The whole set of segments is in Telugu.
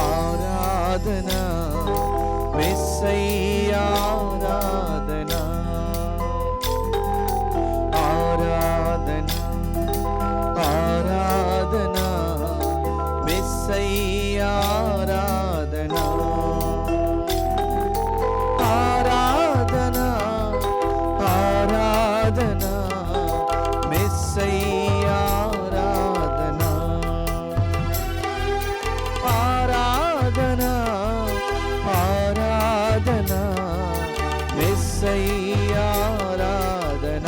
ఆరాధన మెస్సయ్యా ఆరాధన ఆరాధన ఆరాధన మెస్సయ్యా ఆరాధన ఆరాధన ఆరాధన మెస్సయ్యా ఆరాధన ఆరాధన ఆరాధన మెస్సయ్యా ఆరాధన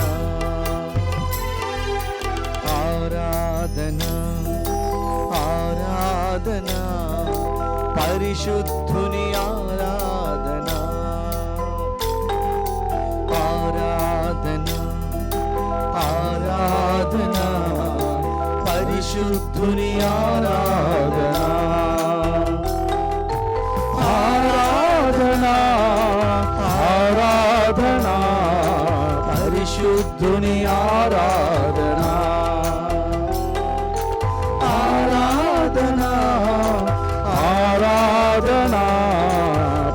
ఆరాధన ఆరాధన పరిశుద్ధుని ఆరాధన ఆరాధన ఆరాధన పరిశుద్ధుని ఆరాధన ఆరాధన ఆరాధన పరిశుద్ధుని ఆరాధన ఆరాధన ఆరాధన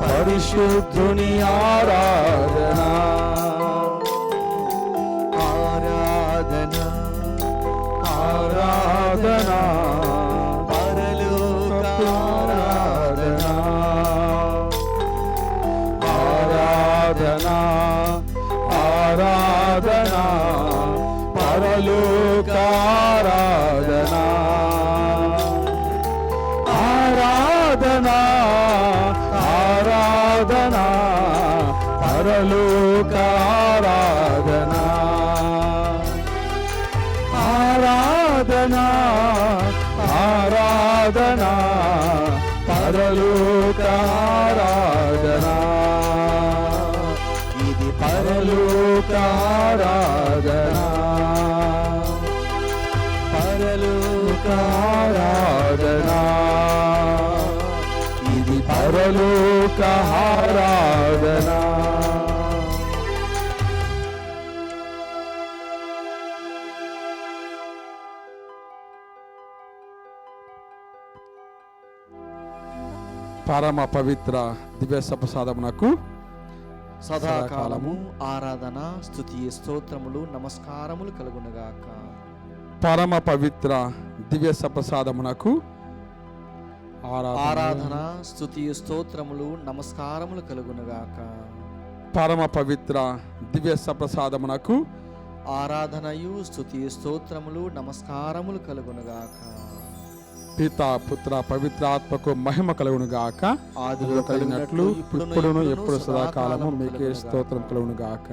పరిశుద్ధుని ఆరాధన ఆరాధన ఆరాధన పరలోక ఆరాధన ఆరాధన ఆరాధన పరలోక ఆరాధన ఆరాధన ఆరాధన పరలోక ఆరాధన ఆరాధన ఆరాధన పరలోక ఆరాధన ఇది పరలోక ఆరాధన పరలోక ఆరాధన ఇది పరలోక ఆరాధన పరమ పవిత్ర దివ్య సప్రసాదమునకు సదాకాలము ఆరాధన స్తుతి స్తోత్రములు నమస్కారములు కలుగునుగాక. పరమ పవిత్ర దివ్య సప్రసాదమునకు ఆరాధన స్తుతి స్తోత్రములు నమస్కారములు కలుగునుగాక. పరమ పవిత్ర దివ్య సప్రసాదమునకు ఆరాధనయు స్తుతి స్తోత్రములు నమస్కారములు కలుగునుగాక. పిత పుత్ర పవిత్ర ఆత్మకు మహిమ కలుగునుగాక. ఆదిలో కలిగినట్లు ఇప్పుడును ఎప్పుడు సదాకాలము మీకే స్తోత్రం కలుగునుగాక.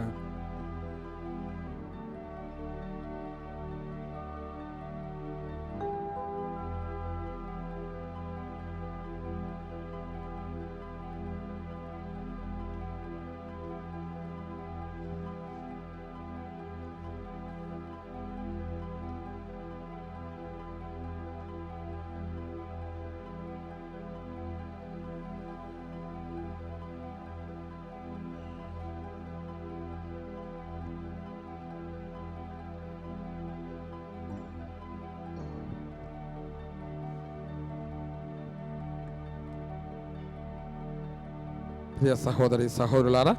ప్రియ సహోదరి సహోదరులారా,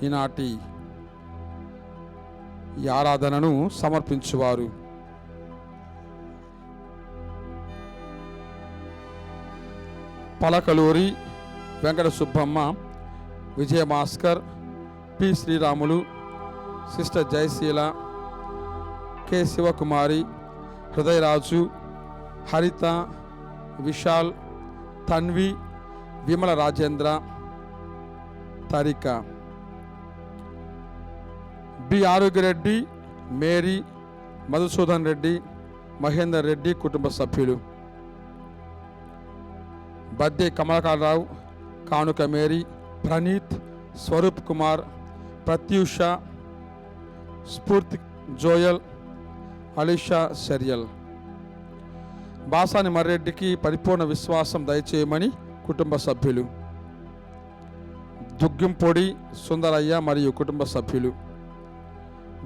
ఈనాటి ఈ ఆరాధనను సమర్పించువారు Palakaluri Venkata Subbamma, Vijayabhaskar, P Sriramulu, sister Jayasheela, K Sivakumari, Hrudayaraju, Haritha, Vishal, Tanvi, Vimala Rajendra, Tarika, B Arogyareddy, Mary, Madhusudan Reddy, Mahender Reddy కుటుంబ సభ్యులు, బద్దే కమలకాలరావు, కానుక మేరీ, ప్రణీత్, స్వరూప్ కుమార్, ప్రత్యూష, స్ఫూర్తి, జోయల్, అలీషా, షరియల్. బాసాని మర్రెడ్డికి పరిపూర్ణ విశ్వాసం దయచేయమని కుటుంబ సభ్యులు, దుగ్గింపొడి సుందరయ్య మరియు కుటుంబ సభ్యులు,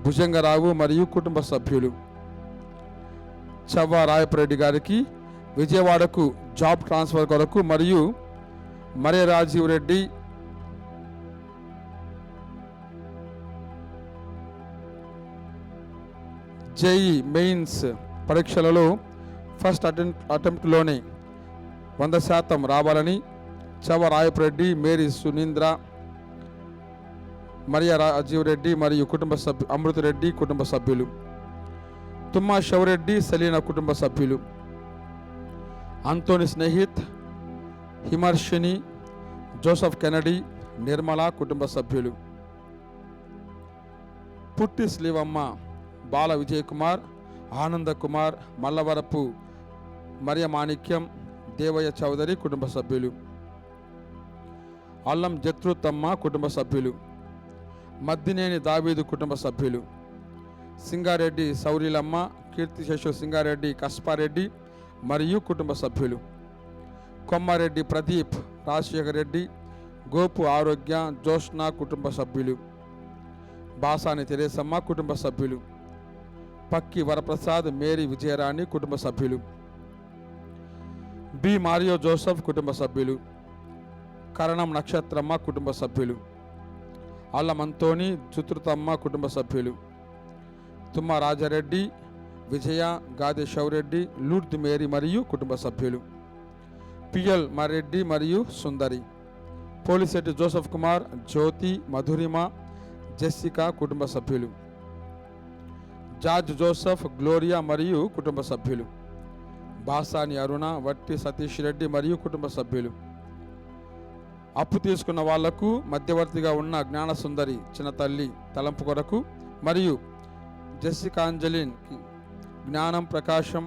భుజంగరావు మరియు కుటుంబ సభ్యులు, చవ్వ రాయపరెడ్డి గారికి విజయవాడకు జాబ్ ట్రాన్స్ఫర్ కొరకు మరియు మరియ రాజీవ్ రెడ్డి జేఈ మెయిన్స్ పరీక్షలలో ఫస్ట్ అటెంప్ట్లోనే 100% రావాలని చవ్వ రాయపరెడ్డి, మేరీ సునీంద్ర, మరియా రాజీవ్ రెడ్డి మరియు కుటుంబ సభ్యు అమృతరెడ్డి కుటుంబ సభ్యులు, తుమ్మా శివరెడ్డి, సలీనా కుటుంబ సభ్యులు, అంతోని స్నేహిత్, హిమర్షిని, జోసఫ్ కెనడీ, నిర్మల కుటుంబ సభ్యులు, పుట్టి శ్రీవమ్మ, బాల విజయ్ కుమార్, ఆనంద కుమార్, మల్లవరపు మరియ మాణిక్యం, దేవయ్య చౌదరి కుటుంబ సభ్యులు, అల్లం జత్రుతమ్మ కుటుంబ సభ్యులు, మద్దినేని దావీదు కుటుంబ సభ్యులు, సింగారెడ్డి సౌరీలమ్మ, కీర్తిశేషు సింగారెడ్డి కస్పారెడ్డి మరియు కుటుంబ సభ్యులు, కొమ్మారెడ్డి ప్రదీప్, రాజశేఖర్ రెడ్డి, గోపు ఆరోగ్య, జోష్నా కుటుంబ సభ్యులు, బాసాని తెరేసమ్మ కుటుంబ సభ్యులు, పక్కి వరప్రసాద్, మేరీ విజయరాణి కుటుంబ సభ్యులు, బి మారియో జోసఫ్ కుటుంబ సభ్యులు, కరణం నక్షత్రమ్మ కుటుంబ సభ్యులు, అల్లమంతోని చుతృతమ్మ కుటుంబ సభ్యులు, తుమ్మ రాజారెడ్డి, విజయ, గాదే శౌరెడ్డి, లూర్ది మేరీ మరియు కుటుంబ సభ్యులు, పిఎల్ మారెడ్డి మరియు సుందరి, పోలిశెట్టి జోసఫ్ కుమార్, జ్యోతి, మధురిమ, జెస్సికా కుటుంబ సభ్యులు, జార్జ్ జోసఫ్, గ్లోరియా మరియు కుటుంబ సభ్యులు, బాసాని అరుణ, వట్టి సతీష్ రెడ్డి మరియు కుటుంబ సభ్యులు, అప్పు తీసుకున్న వాళ్లకు మధ్యవర్తిగా ఉన్న జ్ఞానసుందరి చిన్న తల్లి తలంపు కొరకు మరియు జెస్సికాంజలిన్, జ్ఞానం, ప్రకాశం,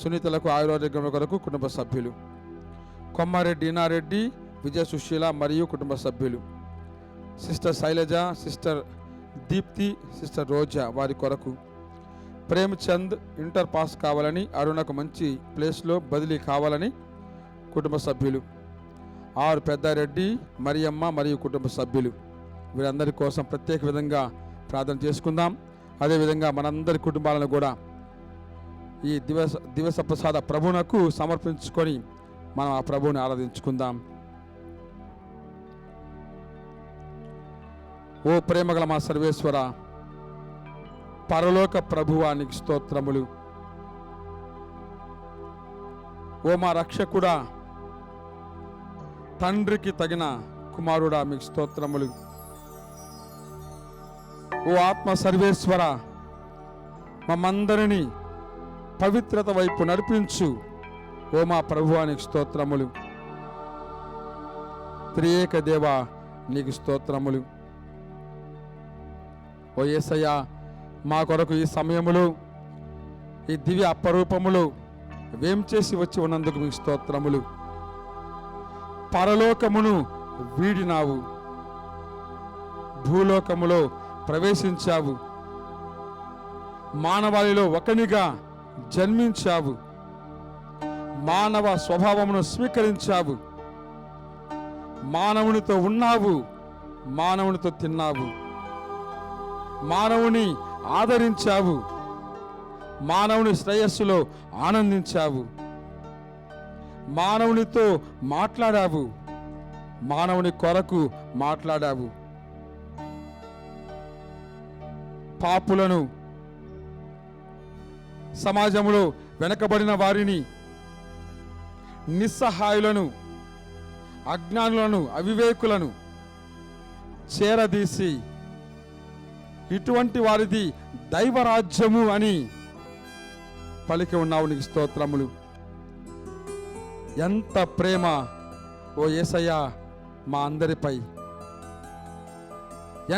సునీతలకు ఆయురారోగ్యం కొరకు కుటుంబ సభ్యులు, కొమ్మారెడ్డి ఇనారెడ్డి, విజయ సుశీల మరియు కుటుంబ సభ్యులు, sister Shailaja, sister Deepthi, sister Roja వారి కొరకు, ప్రేమ్చంద్ ఇంటర్ పాస్ కావాలని, అరుణకు మంచి ప్లేస్లో బదిలీ కావాలని కుటుంబ సభ్యులు, ఆర్ పెద్దారెడ్డి, మరియమ్మ మరియు కుటుంబ సభ్యులు, వీరందరి కోసం ప్రత్యేక విధంగా ప్రార్థన చేసుకుందాం. అదేవిధంగా మనందరి కుటుంబాలను కూడా ఈ దివస ప్రసాద ప్రభువునకు సమర్పించుకొని మనం ఆ ప్రభువుని ఆరాధించుకుందాం. ఓ ప్రేమగల మా సర్వేశ్వర, పరలోక ప్రభువానికి స్తోత్రములు. ఓ మా రక్షకుడా, తండ్రికి తగిన కుమారుడా మీకు స్తోత్రములు. ఓ ఆత్మ సర్వేశ్వర, మమ్మందరినీ పవిత్రత వైపు నడిపించు. ఓ మా ప్రభువానికి స్తోత్రములు. త్రియేక దేవా నీకు స్తోత్రములు. ఓ యేసయ్యా, మా కొరకు ఈ సమయములో ఈ దివ్య అపరూపములో వేం చేసి వచ్చి ఉన్నందుకు మీకు స్తోత్రములు. పరలోకమును వీడినావు, భూలోకములో ప్రవేశించావు, మానవాళిలో ఒకనిగా జన్మించావు, మానవ స్వభావమును స్వీకరించావు, మానవునితో ఉన్నావు, మానవునితో తిన్నావు, మానవుని ఆదరించావు, మానవుని శ్రేయస్సులో ఆనందించావు, మానవునితో మాట్లాడావు, మానవుని కొరకు మాట్లాడావు. పాపులను, సమాజంలో వెనకబడిన వారిని, నిస్సహాయులను, అజ్ఞానులను, అవివేకులను చేరదీసి ఇటువంటి వారిది దైవరాజ్యము అని పలికి ఉన్నావు. నీకు స్తోత్రములు. ఎంత ప్రేమ ఓ యేసయ్యా మా అందరిపై,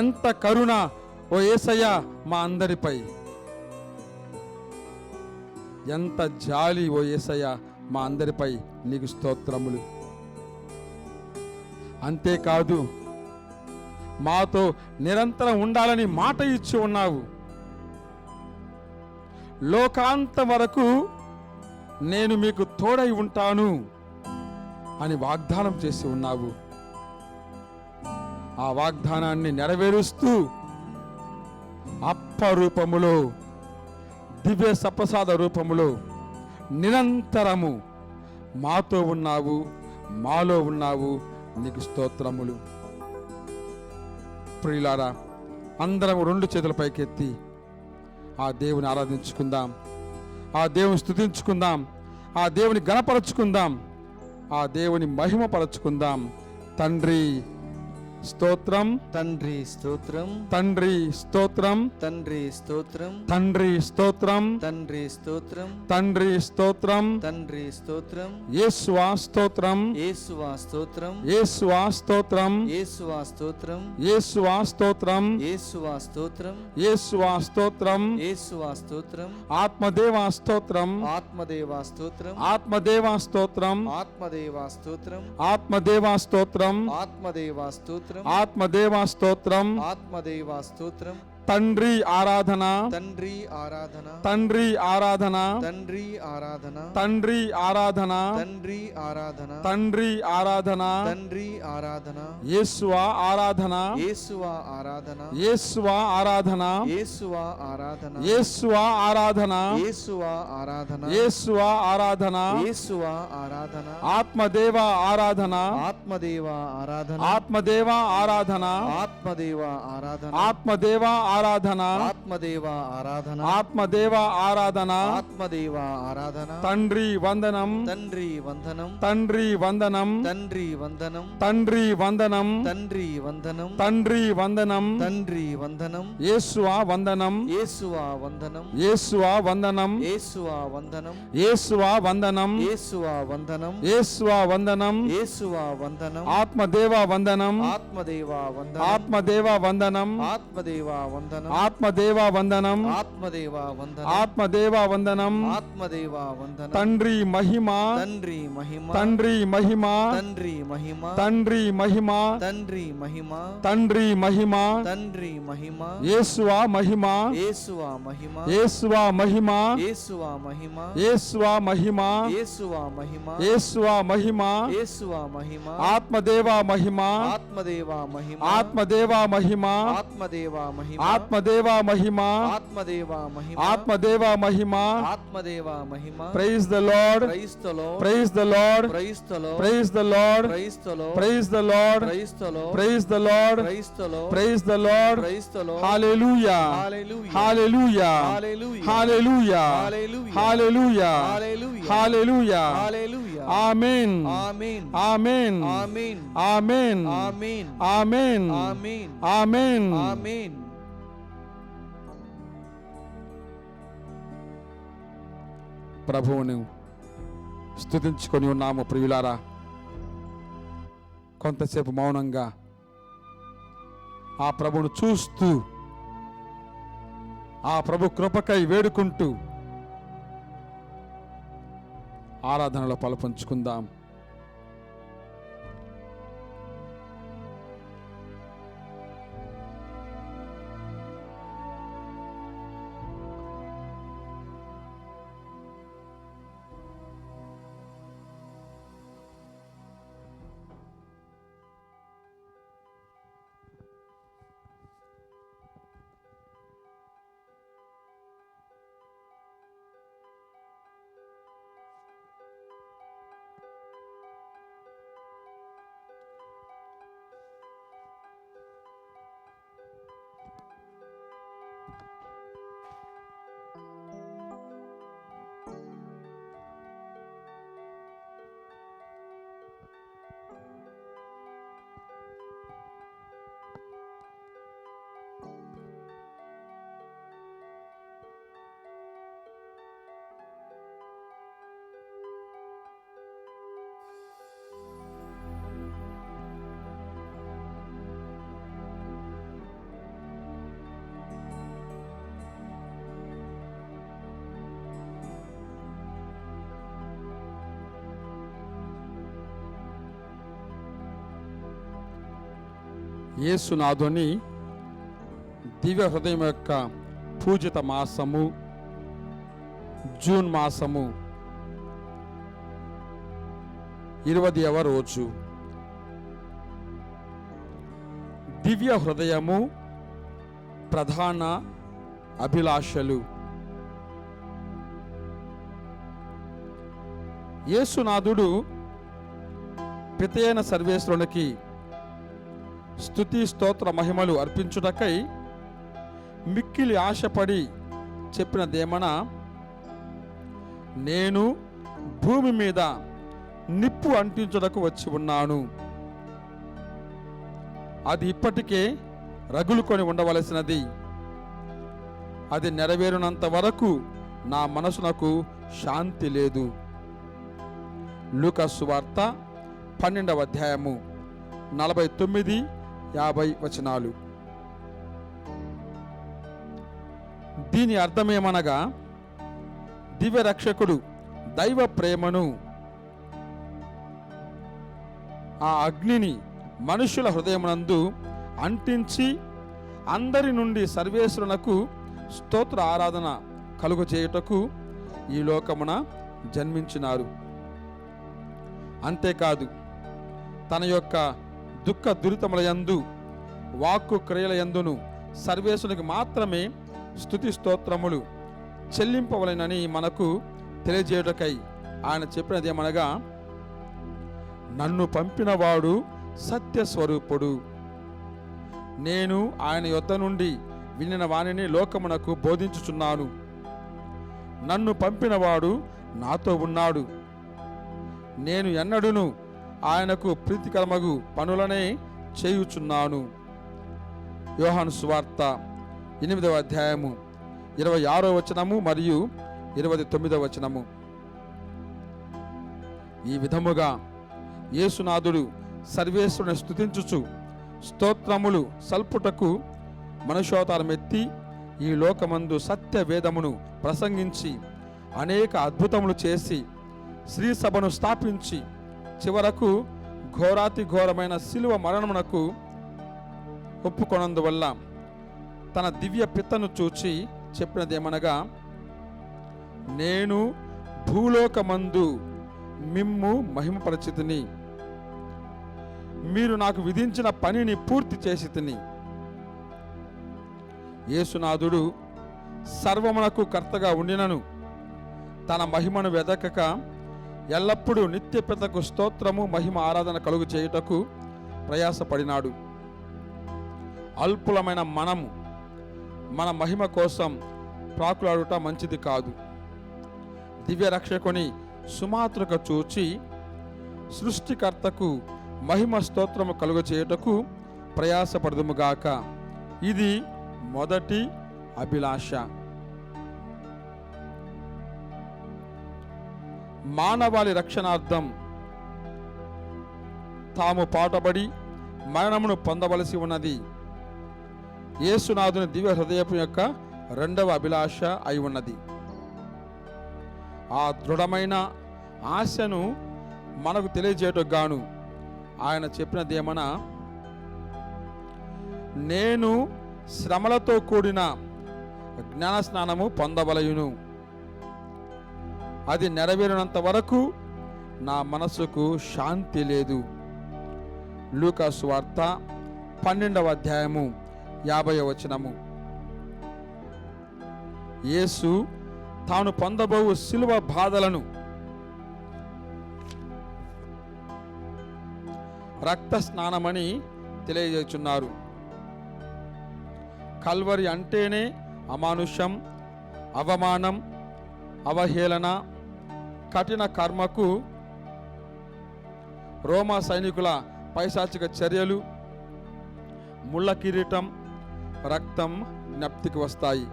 ఎంత కరుణ ఓ యేసయ్యా మా అందరిపై, ఎంత జాలి ఓ యేసయ్యా మా అందరిపై. నీకు స్తోత్రములు. అంతేకాదు, మాతో నిరంతరం ఉండాలని మాట ఇచ్చి ఉన్నావు. లోకాంతం వరకు నేను మీకు తోడై ఉంటాను అని వాగ్దానం చేసి ఉన్నావు. ఆ వాగ్దానాన్ని నెరవేరుస్తూ అప్పరూపములో దివ్య సప్రసాద రూపములో నిరంతరము మాతో ఉన్నావు, మాలో ఉన్నావు. నీకు స్తోత్రములు. ప్రియులారా, అందరం రెండు చేతుల పైకెత్తి ఆ దేవుని ఆరాధించుకుందాం, ఆ దేవుని స్తుతించుకుందాం, ఆ దేవుని గణపరచుకుందాం, ఆ దేవుని మహిమపరచుకుందాం. తండ్రి స్తోత్రం, తండ్రి స్తోత్రం, తండ్రి స్తోత్రం, తండ్రి స్తోత్రం, తండ్రి స్తోత్రం, తండ్రి స్తోత్రం, తండ్రి స్తోత్రం, తండ్రి స్తోత్రం, యేసువా స్తోత్రం, యేసువా స్తోత్రం, యేసువా స్తోత్రం, యేసువా స్తోత్రం, యేసువా స్తోత్రం, యేసువా స్తోత్రం, యేసువా స్తోత్రం, యేసువా స్తోత్రం, ఆత్మదేవా స్తోత్రం, ఆత్మదేవా స్తోత్రం, ఆత్మదేవా స్తోత్రం, ఆత్మదేవా స్తోత్రం, ఆత్మదేవా స్తోత్రం, ఆత్మదేవా స్తోత్రం, ఆత్మదేవా స్తోత్రం. ఆత్మదేవా స్తోత్రం. తండ్రి ఆరాధన, తండ్రి ఆరాధన, తండ్రి ఆరాధన, తండ్రి ఆరాధన, తండ్రి ఆరాధన, తండ్రి ఆరాధన, తండ్రి ఆరాధన, తండ్రి ఆరాధన, యేసువా ఆరాధన, యేసువా ఆరాధన, యేసువా ఆరాధన, యేసువా ఆరాధన, యేసువా ఆరాధన, యేసువా ఆరాధన, యేసువా ఆరాధన, యేసువా ఆరాధన, ఆత్మదేవ ఆరాధన, ఆత్మదేవ ఆరాధన, ఆత్మదేవ ఆరాధన, ఆత్మదేవ ఆరాధన, ఆత్మదేవ ఆరాధన, ఆత్మదేవ ఆరాధన, ఆత్మదేవ ఆరాధన. ఆత్మదేవ ఆరాధన. తండ్రి వందనం, తండ్రి వందనం, తండ్రి వందనం, తండ్రి వందనం, తండ్రి వందనం, తండ్రి వందనం, తండ్రి వందనం, తండ్రి వందనం, యేసువా వందనం, యేసువా వందనం, యేసువా వందనం, యేసువా వందనం, యేసువా వందనం, యేసువా వందనం, యేసువా వందనం, యేసువా వందనం, ఆత్మదేవ వందనం, ఆత్మదేవ వందనం, ఆత్మదేవ వందనం, ఆత్మదేవ వందనం, ఆత్మదేవ వందనం, ఆత్మదేవ వందనం, ఆత్మదేవ వందనం. ఆత్మదేవ వందనం. తండ్రి మహిమ, తండ్రి మహిమ, తండ్రి మహిమ, తండ్రి మహిమ, తండ్రి మహిమ, తండ్రి మహిమ, తండ్రి మహిమ, తండ్రి మహిమ, యేసువా మహిమ, యేసువా మహిమ, యేసువా మహిమ, యేసువా మహిమ, యేసువా మహిమ, యేసువా మహిమ, యేసువా మహిమ, యేసువా మహిమ, ఆత్మదేవ మహిమ, ఆత్మదేవ మహిమ, ఆత్మదేవ మహిమ, ఆత్మదేవ మహిమ, ఆత్మదేవ మహిమ, ఆత్మదేవ మహిమ, ఆత్మదేవ మహిమ. ఆత్మదేవ మహిమ. Praise the lord, praise the lord, praise the lord, praise the lord, praise the lord, praise the lord, praise the lord, praise the lord, praise the lord, praise the lord, praise the lord. Praise the lord. Hallelujah, hallelujah, hallelujah, hallelujah, hallelujah, hallelujah, hallelujah, hallelujah, hallelujah. Hallelujah. Amen, amen, amen, amen, amen, amen, amen, amen, amen. ఆమేన్. ప్రభువును స్తుతించుకొని ఉన్నాము ప్రియులారా. కొంతసేపు మౌనంగా ఆ ప్రభువును చూస్తూ, ఆ ప్రభు కృపకై వేడుకుంటూ ఆరాధనలో పాలుపంచుకుందాం. యేసునాథుని దివ్య హృదయం యొక్క పూజిత మాసము, జూన్ మాసము 20వ రోజు. దివ్య హృదయము ప్రధాన అభిలాషలు. యేసునాథుడు పితయైన సర్వేశ్వరునికి స్తుతి స్తోత్ర మహిమలు అర్పించుటకై మిక్కిలి ఆశపడి చెప్పినదేమన, నేను భూమి మీద నిప్పు అంటించుటకు వచ్చి ఉన్నాను, అది ఇప్పటికే రగులుకొని ఉండవలసినది, అది నెరవేరునంత వరకు నా మనసునకు శాంతి లేదు. లూకా సువార్త 12వ అధ్యాయము 49-50 వచనాలు. దీని అర్థమేమనగా, దివ్య రక్షకుడు దైవ ప్రేమను, ఆ అగ్నిని మనుషుల హృదయమునందు అంటించి అందరి నుండి సర్వేశ్వరునకు స్తోత్ర ఆరాధన కలుగు చేయుటకు ఈ లోకమున జన్మించినారు. అంతేకాదు, తన యొక్క దుఃఖ దురితములయందు వాక్కు క్రియలయందును సర్వేశ్వరునికి మాత్రమే స్తుతి స్తోత్రములు చెల్లింపవలెనని మనకు తెలియజేయుటకై ఆయన చెప్పినది ఏమనగా, నన్ను పంపినవాడు సత్యస్వరూపుడు, నేను ఆయన యొద్ద నుండి వినిన వానిని లోకమునకు బోధించుచున్నాను, నన్ను పంపినవాడు నాతో ఉన్నాడు, నేను ఎన్నడూను ఆయనకు ప్రీతికరమగు పనులనే చేయుచున్నాను. యోహాను సువార్త 8వ అధ్యాయము 26వ వచనము మరియు 29వ వచనము. ఈ విధముగా యేసునాథుడు సర్వేశ్వరుని స్తుతించుచు స్తోత్రములు సల్పుటకు మనుష్యోతారమెత్తి ఈ లోకమందు సత్య వేదమును ప్రసంగించి అనేక అద్భుతములు చేసి శ్రీ సభను స్థాపించి చివరకు ఘోరాతి ఘోరమైన శిలువ మరణమునకు ఒప్పుకొనందువల్ల తన దివ్య పిత్తను చూచి చెప్పినదేమనగా, నేను భూలోకమందు మిమ్ము మహిమపరచితిని, మీరు నాకు విధించిన పనిని పూర్తి చేసి తిని. యేసునాథుడు సర్వమునకు కర్తగా ఉండినను తన మహిమను వెదకక ఎల్లప్పుడూ నిత్య పితకు స్తోత్రము మహిమ ఆరాధన కలుగు చేయుటకు ప్రయాసపడినాడు. అల్పులమైన మనము మన మహిమ కోసం ప్రాకులాడుట మంచిది కాదు. దివ్య రక్షకుని సుమాత్రక చూచి సృష్టికర్తకు మహిమ స్తోత్రము కలుగ చేయుటకు ప్రయాసపడదుముగాక. ఇది మొదటి అభిలాష. మానవాళి రక్షణార్థం తాము పాటుపడి మరణమును పొందవలసి ఉన్నది యేసునాథుని దివ్య హృదయపు యొక్క రెండవ అభిలాష అయి ఉన్నది. ఆ దృఢమైన ఆశను మనకు తెలియజేయటకు గాను ఆయన చెప్పినదేమన, నేను శ్రమలతో కూడిన జ్ఞానస్నానము పొందవలయును, అది నెరవేరినంత వరకు నా మనసుకు శాంతి లేదు. లూకా సువార్త 12వ అధ్యాయము 50వ వచనము. యేసు తాను పొందబోవు శిలువ బాధలను రక్త స్నానమని తెలియజేస్తున్నారు. కల్వరి అంటేనే అమానుషం, అవమానం, అవహేళన, కఠిన కర్మకు, రోమా సైనికుల పైశాచిక చర్యలు, ముళ్ళ కిరీటం, రక్తం జ్ఞప్తికి వస్తాయి.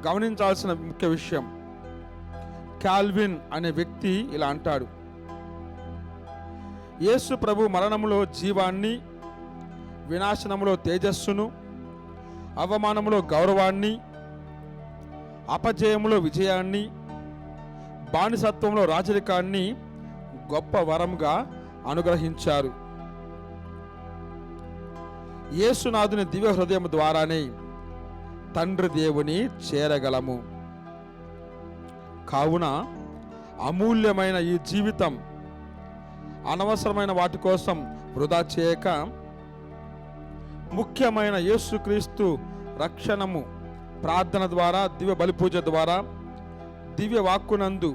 గమనించాల్సిన ముఖ్య విషయం, కాల్విన్ అనే వ్యక్తి ఇలా అంటాడు, యేసు ప్రభు మరణములో జీవాన్ని, వినాశనములో తేజస్సును, అవమానములో గౌరవాన్ని, అపజయములో విజయాన్ని, బానిసత్వంలో రాజరికాన్ని గొప్ప వరంగా అనుగ్రహించారు. యేసునాథుని దివ్య హృదయం ద్వారానే తండ్రి దేవుని చేరగలము. కావున అమూల్యమైన ఈ జీవితం అనవసరమైన వాటి కోసం వృధా చేయక, ముఖ్యమైన యేసుక్రీస్తు రక్షణము ప్రార్థన ద్వారా, దివ్య బలిపూజ ద్వారా, దివ్య వాక్కునందు,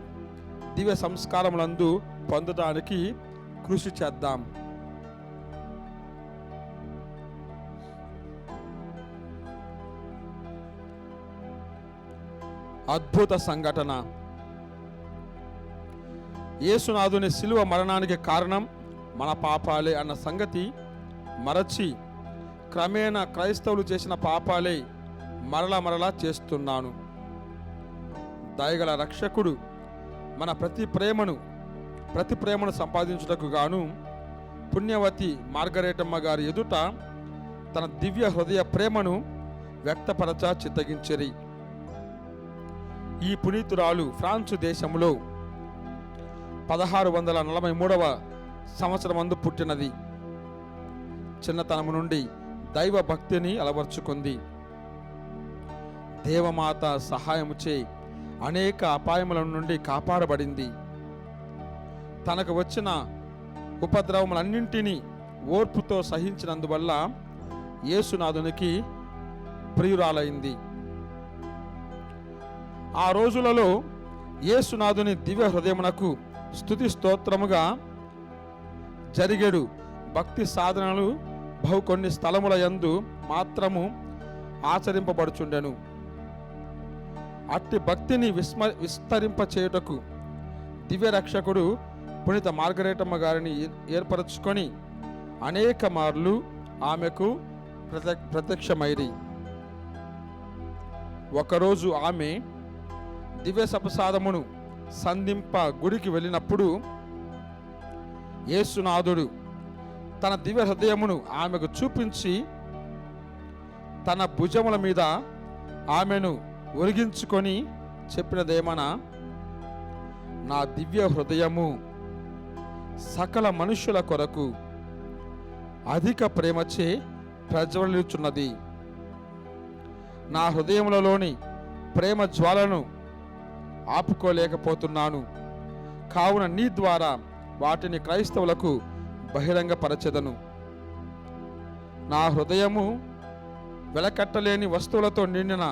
దివ్య సంస్కారములందు పొందడానికి కృషి చేద్దాం. అద్భుత సంఘటన. యేసునాథుని శిలువ మరణానికి కారణం మన పాపాలే అన్న సంగతి మరచి క్రమేణా క్రైస్తవులు చేసిన పాపాలే మరలా చేస్తున్నాను. దయగల రక్షకుడు మన ప్రతి ప్రేమను సంపాదించుటకు గాను పుణ్యవతి మార్గరేటమ్మ గారి ఎదుట తన దివ్య హృదయ ప్రేమను వ్యక్తపరచ చిత్తగించిరి. ఈ పునీతురాలు ఫ్రాన్సు దేశంలో 1643వ సంవత్సరమందు పుట్టినది. చిన్నతనము నుండి దైవ భక్తిని అలవర్చుకుంది. దేవమాత సహాయముచే అనేక అపాయముల నుండి కాపాడబడింది. తనకు వచ్చిన ఉపద్రవములన్నింటినీ ఓర్పుతో సహించినందువల్ల యేసునాథునికి ప్రియురాలైంది. ఆ రోజులలో యేసునాథుని దివ్య హృదయమునకు స్తుతి స్తోత్రముగా జరిగేడు భక్తి సాధనలు బహు కొన్ని స్థలముల యందు మాత్రము ఆచరింపబడుచుండెను. అట్టి భక్తిని విస్తరింప చేయుటకు దివ్య రక్షకుడు పునీత మార్గరేటమ్మ గారిని ఏర్పరచుకొని అనేక మార్లు ఆమెకు ప్రత్యక్షమైరి. ఒకరోజు ఆమె దివ్య సప్రసాదమును సంధింప గుడికి వెళ్ళినప్పుడు యేసునాథుడు తన దివ్య హృదయమును ఆమెకు చూపించి తన భుజముల మీద ఆమెను ఒరిగించుకొని చెప్పినదేమనా, నా దివ్య హృదయము సకల మనుష్యుల కొరకు అధిక ప్రేమచే ప్రజ్వలించున్నది. నా హృదయములలోని ప్రేమ జ్వాలను ఆపుకోలేకపోతున్నాను. కావున నీ ద్వారా వాటిని క్రైస్తవులకు బహిరంగపరచెదను. నా హృదయము వెలకట్టలేని వస్తువులతో నిండిన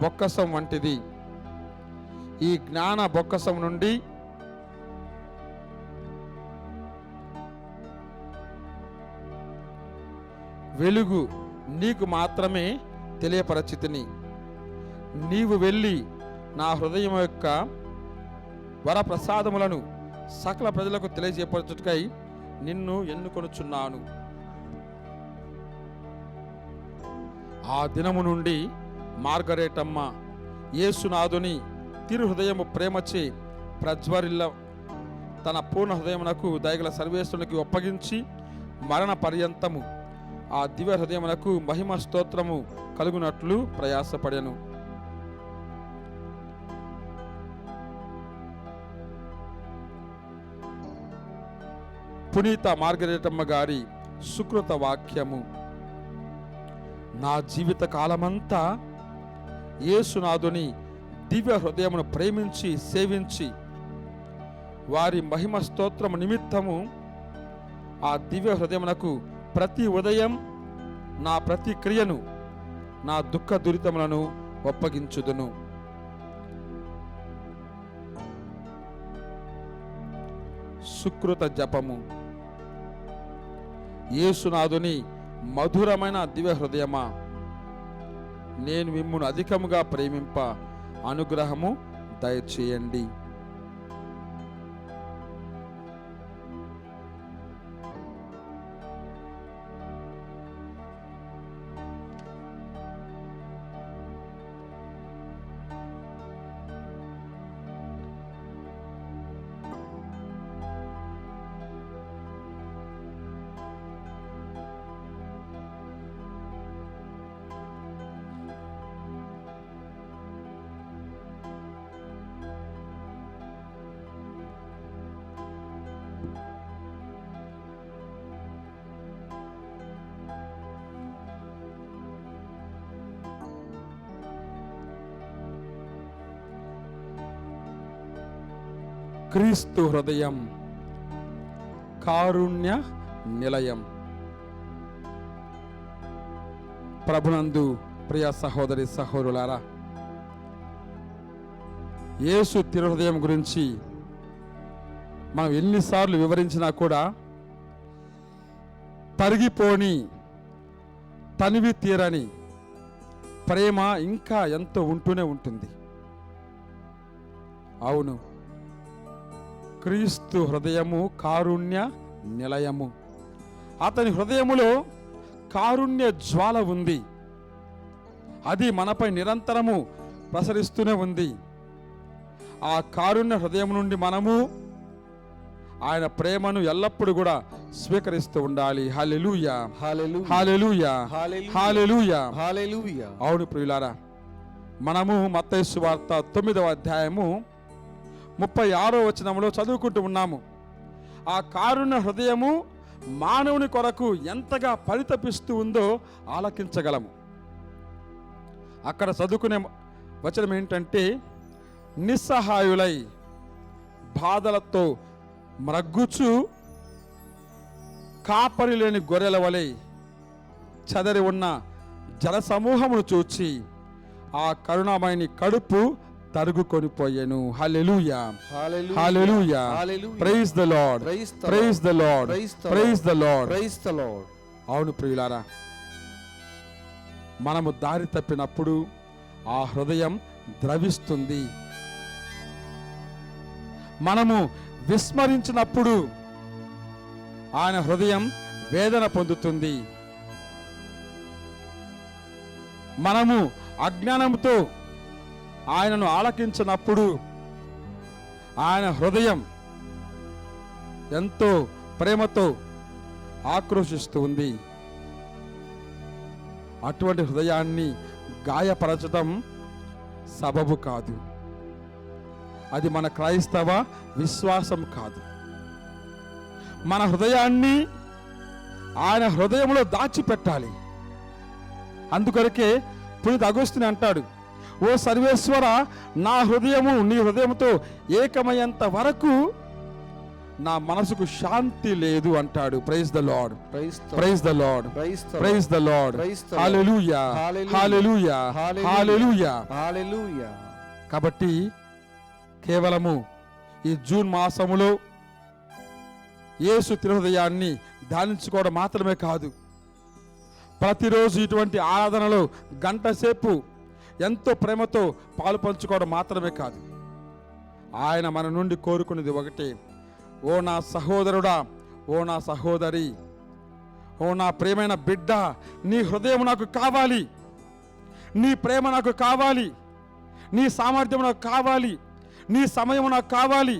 బొక్కసం వంటిది. ఈ జ్ఞాన బొక్కసం నుండి వెలుగు నీకు మాత్రమే తెలియపరచితిని. నీవు వెళ్ళి నా హృదయం యొక్క వరప్రసాదములను సకల ప్రజలకు తెలియజేపరచుటకై నిన్ను ఎన్నుకొనుచున్నాను. ఆ దినము నుండి మార్గరేటమ్మ యేసునాథుని తిరు హృదయము ప్రేమచే ప్రజ్వరిల్ల తన పూర్ణ హృదయమునకు దయగల సర్వేశ్వరునికి ఒప్పగించి మరణ పర్యంతము ఆ దివ్య హృదయమునకు మహిమ స్తోత్రము కలుగునట్లు ప్రయాసపడెను. పునీత మార్గరేటమ్మ గారి సుకృత వాక్యము. నా జీవిత కాలమంతా యేసునాథుని దివ్య హృదయమును ప్రేమించి సేవించి వారి మహిమ స్తోత్రము నిమిత్తము ఆ దివ్య హృదయమునకు ప్రతి ఉదయం నా ప్రతి క్రియను, నా దుఃఖ దురితములను ఒప్పగించుదును. సుకృత జపము. యేసునాథుని మధురమైన దివ్య హృదయమా, నేను మిమ్మును అధికముగా ప్రేమింప అనుగ్రహము దయచేయండి. క్రీస్తు హృదయం కారుణ్య నిలయం. ప్రభునందు ప్రియ సహోదరి సహోదరులారా, యేసు తిరుహృదయం గురించి మనం ఎన్నిసార్లు వివరించినా కూడా తరిగిపోని, తనివి తీరని ప్రేమ ఇంకా ఎంతో ఉంటూనే ఉంటుంది. అవును, క్రీస్తు హృదయము కారుణ్య నిలయము. అతని హృదయములో కారుణ్య జ్వాల ఉంది. అది మనపై నిరంతరము ప్రసరిస్తూనే ఉంది. ఆ కారుణ్య హృదయం నుండి మనము ఆయన ప్రేమను ఎల్లప్పుడూ కూడా స్వీకరిస్తూ ఉండాలి. హల్లెలూయా, హల్లెలూయా, హల్లెలూయా, హల్లెలూయా, హల్లెలూయా. అవును ప్రియులారా, మనము మత్తయి సువార్త 9వ అధ్యాయము 36వ వచనంలో చదువుకుంటూ ఉన్నాము. ఆ కారుణ్య హృదయము మానవుని కొరకు ఎంతగా పరితపిస్తూ ఉందో ఆలకించగలము. అక్కడ చదువుకునే వచనం ఏంటంటే, నిస్సహాయులై బాధలతో మ్రగ్గుచు కాపరి లేని గొర్రెల వలె చదరి ఉన్న జనసమూహమును చూచి ఆ కరుణామయుని కడుపు తరుగుకొనిపోయెను. Hallelujah, hallelujah, praise the lord, praise the lord, praise the lord, praise the lord. అవును ప్రియులారా, మనము దారి తప్పినప్పుడు ఆ హృదయం ద్రవిస్తుంది. మనము విస్మరించినప్పుడు ఆయన హృదయం వేదన పొందుతుంది. మనము అజ్ఞానంతో ఆయనను ఆలకించినప్పుడు ఆయన హృదయం ఎంతో ప్రేమతో ఆక్రోశిస్తుంది. అటువంటి హృదయాన్ని గాయపరచడం సబబు కాదు. అది మన క్రైస్తవ విశ్వాసం కాదు. మన హృదయాన్ని ఆయన హృదయంలో దాచిపెట్టాలి. అందుకొరకే పునీత అగస్తిని అంటాడు, ఓ సర్వేశ్వర, నా హృదయము నీ హృదయంతో ఏకమయ్యేంత వరకు నా మనసుకు శాంతి లేదు అంటాడు. Praise the lord, praise the lord, praise the lord, hallelujah, hallelujah, hallelujah, hallelujah. కాబట్టి కేవలము ఈ జూన్ మాసములో యేసు తిరుహృదయాన్ని ధ్యానించుకోవడం మాత్రమే కాదు, ప్రతిరోజు ఇటువంటి ఆరాధనలో గంట సేపు ఎంతో ప్రేమతో పాలు పంచుకోవడం మాత్రమే కాదు. ఆయన మన నుండి కోరుకునేది ఒకటే, ఓ నా సహోదరుడా, ఓ నా సహోదరి, ఓ నా ప్రేమైన బిడ్డ, నీ హృదయం నాకు కావాలి, నీ ప్రేమ నాకు కావాలి, నీ సామర్థ్యం నాకు కావాలి, నీ సమయం నాకు కావాలి,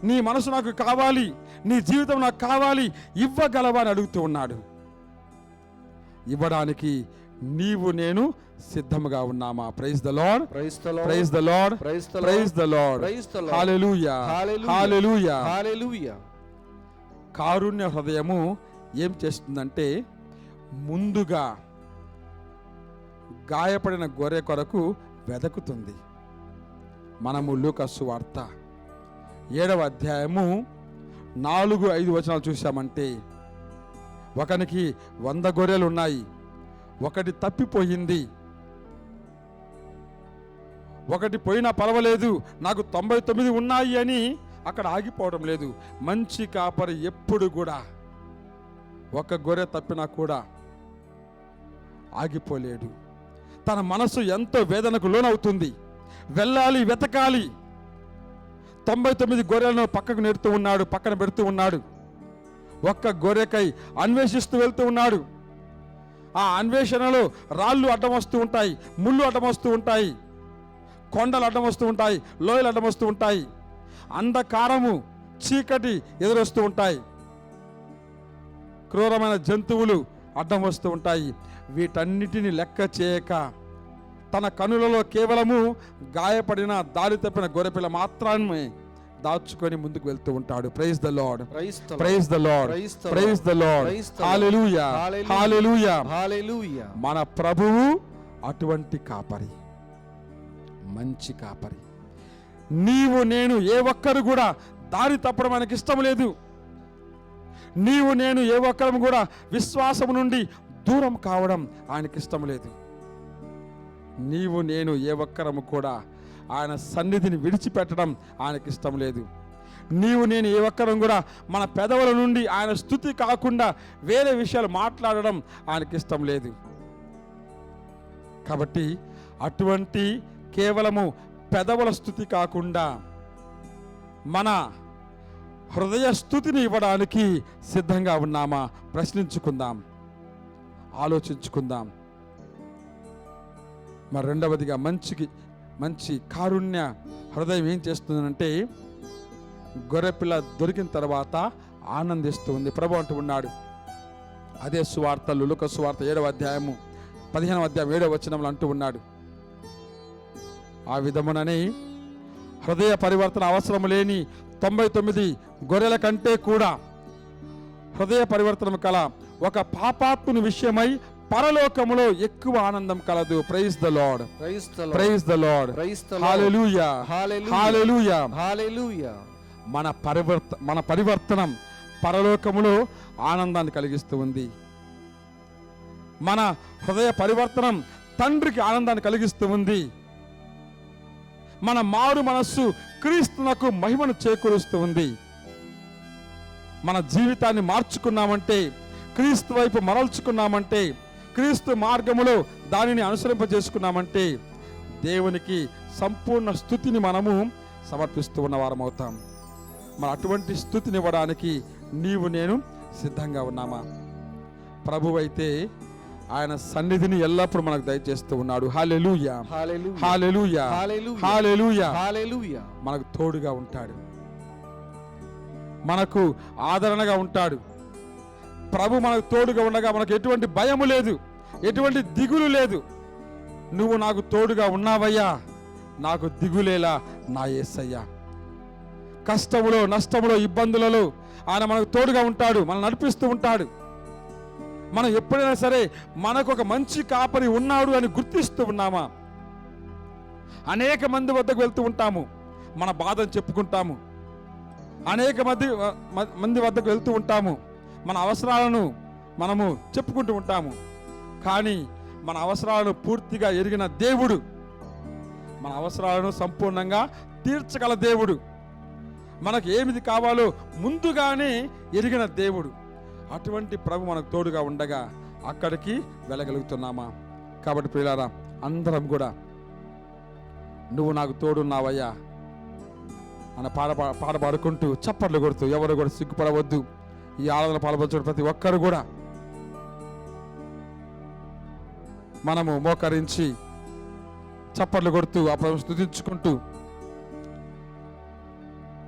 నీ మనసు నాకు కావాలి, నీ జీవితం నాకు కావాలి, ఇవ్వగలవా అని అడుగుతూ ఉన్నాడు. ఇవ్వడానికి నీవు నేను సిద్ధముగా ఉన్నామా? Praise the lord, praise the lord, praise the lord, praise the praise the lord, praise the lord. Hallelujah, hallelujah, hallelujah. కారుణ్య హృదయము ఏం చేస్తుందంటే, ముందుగా గాయపడిన గొర్రె కొరకు వెదకుతుంది. మనము లూకా సువార్త 7వ అధ్యాయము 4-5 వచనాలు చూసామంటే, ఒకనికి 100 గొర్రెలు ఉన్నాయి, ఒకటి తప్పిపోయింది, ఒకటి పోయినా పర్వాలేదు, నాకు 99 ఉన్నాయి అని అక్కడ ఆగిపోవడం లేదు. మంచి కాపరి ఎప్పుడు కూడా ఒక గొర్రె తప్పినా కూడా ఆగిపోలేడు. తన మనసు ఎంతో వేదనకు లోనవుతుంది, వెళ్ళాలి, వెతకాలి. 99 గొర్రెలను పక్కకు నెడుతూ ఉన్నాడు, పక్కన పెడుతూ ఉన్నాడు. ఒక్క గొర్రెకై అన్వేషిస్తూ వెళ్తూ ఉన్నాడు. ఆ అన్వేషణలో రాళ్ళు అడ్డం వస్తూ ఉంటాయి, ముళ్ళు అడ్డం వస్తూ ఉంటాయి, కొండలు అడ్డం వస్తూ ఉంటాయి, లోయలు అడ్డం వస్తూ ఉంటాయి, అంధకారము చీకటి ఎదురొస్తూ ఉంటాయి, క్రూరమైన జంతువులు అడ్డం వస్తూ ఉంటాయి. వీటన్నిటిని లెక్క చేయక తన కనులలో కేవలము గాయపడిన దారి తప్పిన గొర్రెపిల్ల మాత్రమే దాచుకొని ముందుకు వెళ్తూ ఉంటాడు. Praise the lord, praise the lord, praise the lord, hallelujah, hallelujah, hallelujah. మన ప్రభువు అటువంటి కాపరి, మంచి కాపరి. నీవు నేను ఏ ఒక్కరు కూడా దారి తప్పడం ఆయనకి ఇష్టం లేదు. నీవు నేను ఏ ఒక్కరం కూడా విశ్వాసం నుండి దూరం కావడం ఆయనకి ఇష్టం లేదు. నీవు నేను ఏ ఒక్కరము కూడా ఆయన సన్నిధిని విడిచిపెట్టడం ఆయనకి ఇష్టం లేదు. నీవు నేను ఏ ఒక్కరం కూడా మన పెదవుల నుండి ఆయన స్తుతి కాకుండా వేరే విషయాలు మాట్లాడడం ఆయనకి ఇష్టం లేదు. కాబట్టి అటువంటి కేవలము పెదవుల స్తుతి కాకుండా మన హృదయ స్తుతిని ఇవ్వడానికి సిద్ధంగా ఉన్నామా? ప్రశ్నించుకుందాం, ఆలోచించుకుందాం. మరి రెండవదిగా మంచి కారుణ్య హృదయం ఏం చేస్తుందంటే, గొర్రెపిల్ల దొరికిన తర్వాత ఆనందిస్తుంది. ప్రభు అంటూ ఉన్నాడు, అదే సువార్త, లూకా సువార్త 7వ అధ్యాయము 15వ అధ్యాయం 7వ వచనంలో అంటూ ఉన్నాడు, ఆ విధమునని హృదయ పరివర్తన అవసరం లేని 99 గొర్రెల కంటే కూడా హృదయ పరివర్తన కల ఒక పాపాత్ముని విషయమై పరలోకములో ఎక్కువ ఆనందం కలదు. Praise the lord, praise the lord, hallelujah, hallelujah, hallelujah. మన పరివర్తనం పరలోకములో ఆనందాన్ని కలిగిస్తూ ఉంది. మన హృదయ పరివర్తనం తండ్రికి ఆనందాన్ని కలిగిస్తూ ఉంది. మన మారు మనస్సు క్రీస్తునకు మహిమను చేకూరుస్తూ ఉంది. మన జీవితాన్ని మార్చుకున్నామంటే, క్రీస్తు వైపు మరల్చుకున్నామంటే, క్రీస్తు మార్గములో దానిని అనుసరింపజేసుకున్నామంటే దేవునికి సంపూర్ణ స్తుతిని మనము సమర్పిస్తూ ఉన్న వారం అవుతాం. మరి అటువంటి స్తుతిని ఇవ్వడానికి నీవు నేను సిద్ధంగా ఉన్నామా? ప్రభువైతే ఆయన సన్నిధిని ఎల్లప్పుడూ మనకు దయచేస్తూ ఉన్నాడు. హల్లెలూయా, హల్లెలూయా, హల్లెలూయా, హల్లెలూయా. మనకు తోడుగా ఉంటాడు, మనకు ఆదరణగా ఉంటాడు. ప్రభు మనకు తోడుగా ఉండగా మనకు ఎటువంటి భయము లేదు, ఎటువంటి దిగులు లేదు. నువ్వు నాకు తోడుగా ఉన్నావయ్యా, నాకు దిగులేలా నా యేసయ్యా. కష్టములో, నష్టములో, ఇబ్బందులలో ఆయన మనకు తోడుగా ఉంటాడు, మనం నడిపిస్తూ ఉంటాడు. మనం ఎప్పుడైనా సరే మనకు ఒక మంచి కాపరి ఉన్నాడు అని గుర్తిస్తూ ఉన్నామా? అనేక మంది వద్దకు వెళ్తూ ఉంటాము, మన బాధను చెప్పుకుంటాము. అనేక మంది వద్దకు వెళ్తూ ఉంటాము, మన అవసరాలను మనము చెప్పుకుంటూ ఉంటాము. కానీ మన అవసరాలను పూర్తిగా ఎరిగిన దేవుడు, మన అవసరాలను సంపూర్ణంగా తీర్చగల దేవుడు, మనకు ఏమిది కావాలో ముందుగానే ఎరిగిన దేవుడు, అటువంటి ప్రభు మనకు తోడుగా ఉండగా అక్కడికి వెళ్ళగలుగుతున్నామా? కాబట్టి ప్రియులారా, అందరం కూడా నువ్వు నాకు తోడున్నావయ్యా అని పాడపాడుకుంటూ చప్పట్లు కొడుతూ, ఎవరు కూడా సిగ్గుపడవద్దు. ఈ ఆరాధన పాల్పంచుకున్న ప్రతి ఒక్కరు కూడా మనము మోకరించి చప్పట్లు కొడుతూ ఆ ప్రభువును స్తుతించుకుంటూ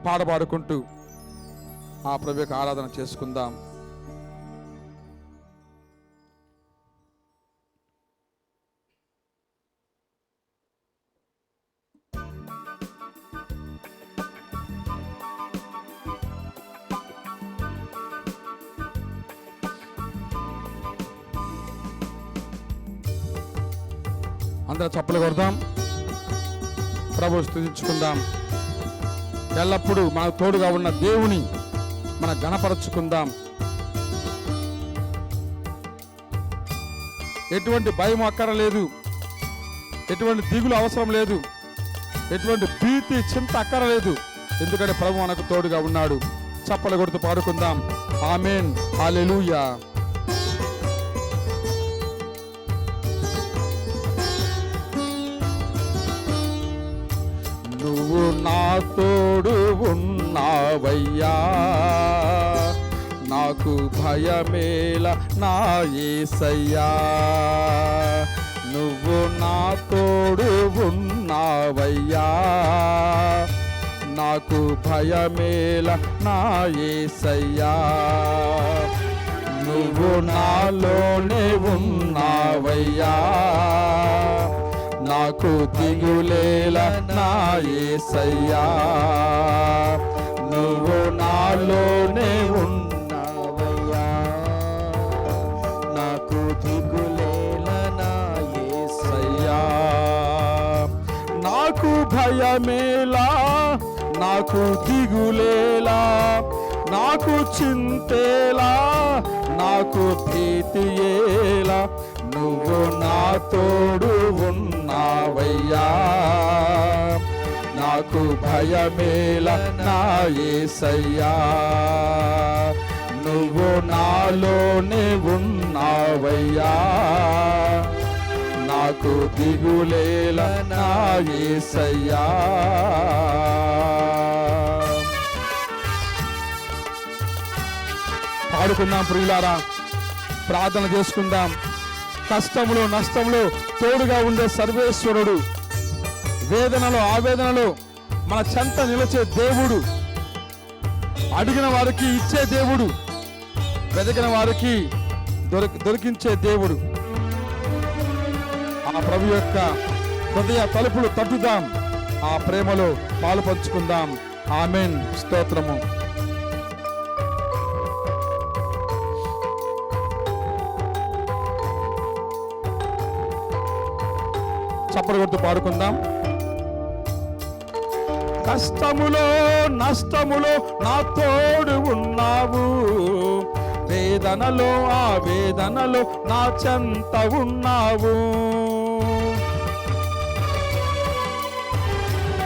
పాడపాడుకుంటూ ఆ ప్రభు యొక్క ఆరాధన చేసుకుందాం. అందరూ చప్పలు కొడదాం, ప్రభువు స్తుతించుకుందాం. ఎల్లప్పుడూ మనకు తోడుగా ఉన్న దేవుని మన ఘనపరచుకుందాం. ఎటువంటి భయం అక్కరలేదు, ఎటువంటి దిగులు అవసరం లేదు, ఎటువంటి భీతి చింత అక్కరలేదు. ఎందుకంటే ప్రభు మనకు తోడుగా ఉన్నాడు. చప్పలు కొడుతూ పాడుకుందాం. ఆమేన్, హల్లెలూయా. నువ్వు నా తోడు ఉన్నావయ్యా, నాకు భయమేల నా యేసయ్యా. నువ్వు నా తోడు ఉన్నావయ్యా, నాకు భయమేల నా యేసయ్యా. నువ్వు నాలోనే ఉన్నావయ్యా, నాకు దిగులేల నా యేసయ్యా. నువ్వు నాలోనే ఉన్నావయ్యా, నాకు దిగులేల నా యేసయ్యా. నాకు భయమేలా, నాకు దిగులేలా, నాకు చింతేలా, నా నాకు భీతి ఏలా, నువ్వు నా తోడు ఉన్నావయ్యా. నాకు భయమేల నా యేసయ్యా, నువ్వు నాలోనే ఉన్నావయ్యా. నాకు దిగులేల నా యేసయ్యా. పాడుకుందాం ప్రియులారా, ప్రార్థన చేసుకుందాం. కష్టములు నష్టములు తోడుగా ఉండే సర్వేశ్వరుడు, వేదనలో ఆవేదనలో మన చెంత నిలిచే దేవుడు, అడిగిన వారికి ఇచ్చే దేవుడు, వెదకిన వారికి దొరికించే దేవుడు. ఆ ప్రభు యొక్క హృదయ తలుపులు తట్టుదాం, ఆ ప్రేమలో పాలు పంచుకుందాం. ఆమేన్. స్తోత్రము. చప్పలు కొడుతూ పాడుకుందాం. కష్టములో నష్టములో నా తోడు ఉన్నావు, వేదనలో ఆ వేదనలో నా చెంత ఉన్నావు.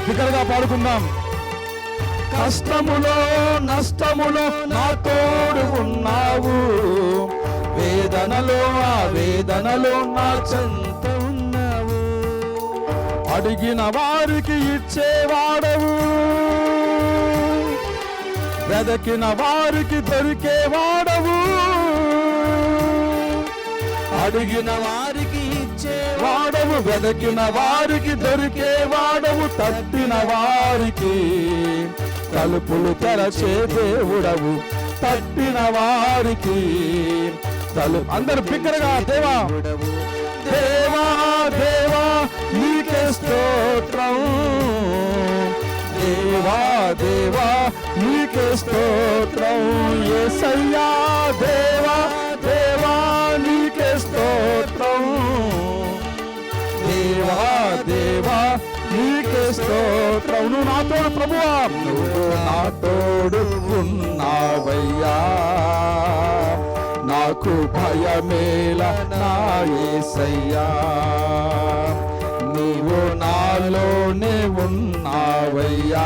బిగ్గరగా పాడుకుందాం. కష్టములో నష్టములో నా తోడు ఉన్నావు, వేదనలో ఆ వేదనలో నా చెంత ఉన్నావు. అడిగిన వారికి ఇచ్చేవాడవు, వెదకిన వారికి దొరికేవాడవు. అడిగిన వారికి ఇచ్చేవాడవు, వెదకిన వారికి దొరికేవాడవు. తట్టిన వారికి తలుపులు తెరచే దేవుడవు, తట్టిన వారికి అందరు బిగ్గరగా దేవా దేవా దేవా నీకే స్తోత్రం, దేవా దేవా నీకే స్తోత్రం. యేసయ్యా దేవా దేవా నీకే స్తోత్రం, దేవా దేవా నీకే స్తోత్రం. నువ్వు నా తోడు ప్రభువా, నువ్వు నా తోడు ఉన్నావయ్యా. నాకు భయమేల నా యేసయ్యా, నీవు నాలోనే ఉన్నావయ్యా.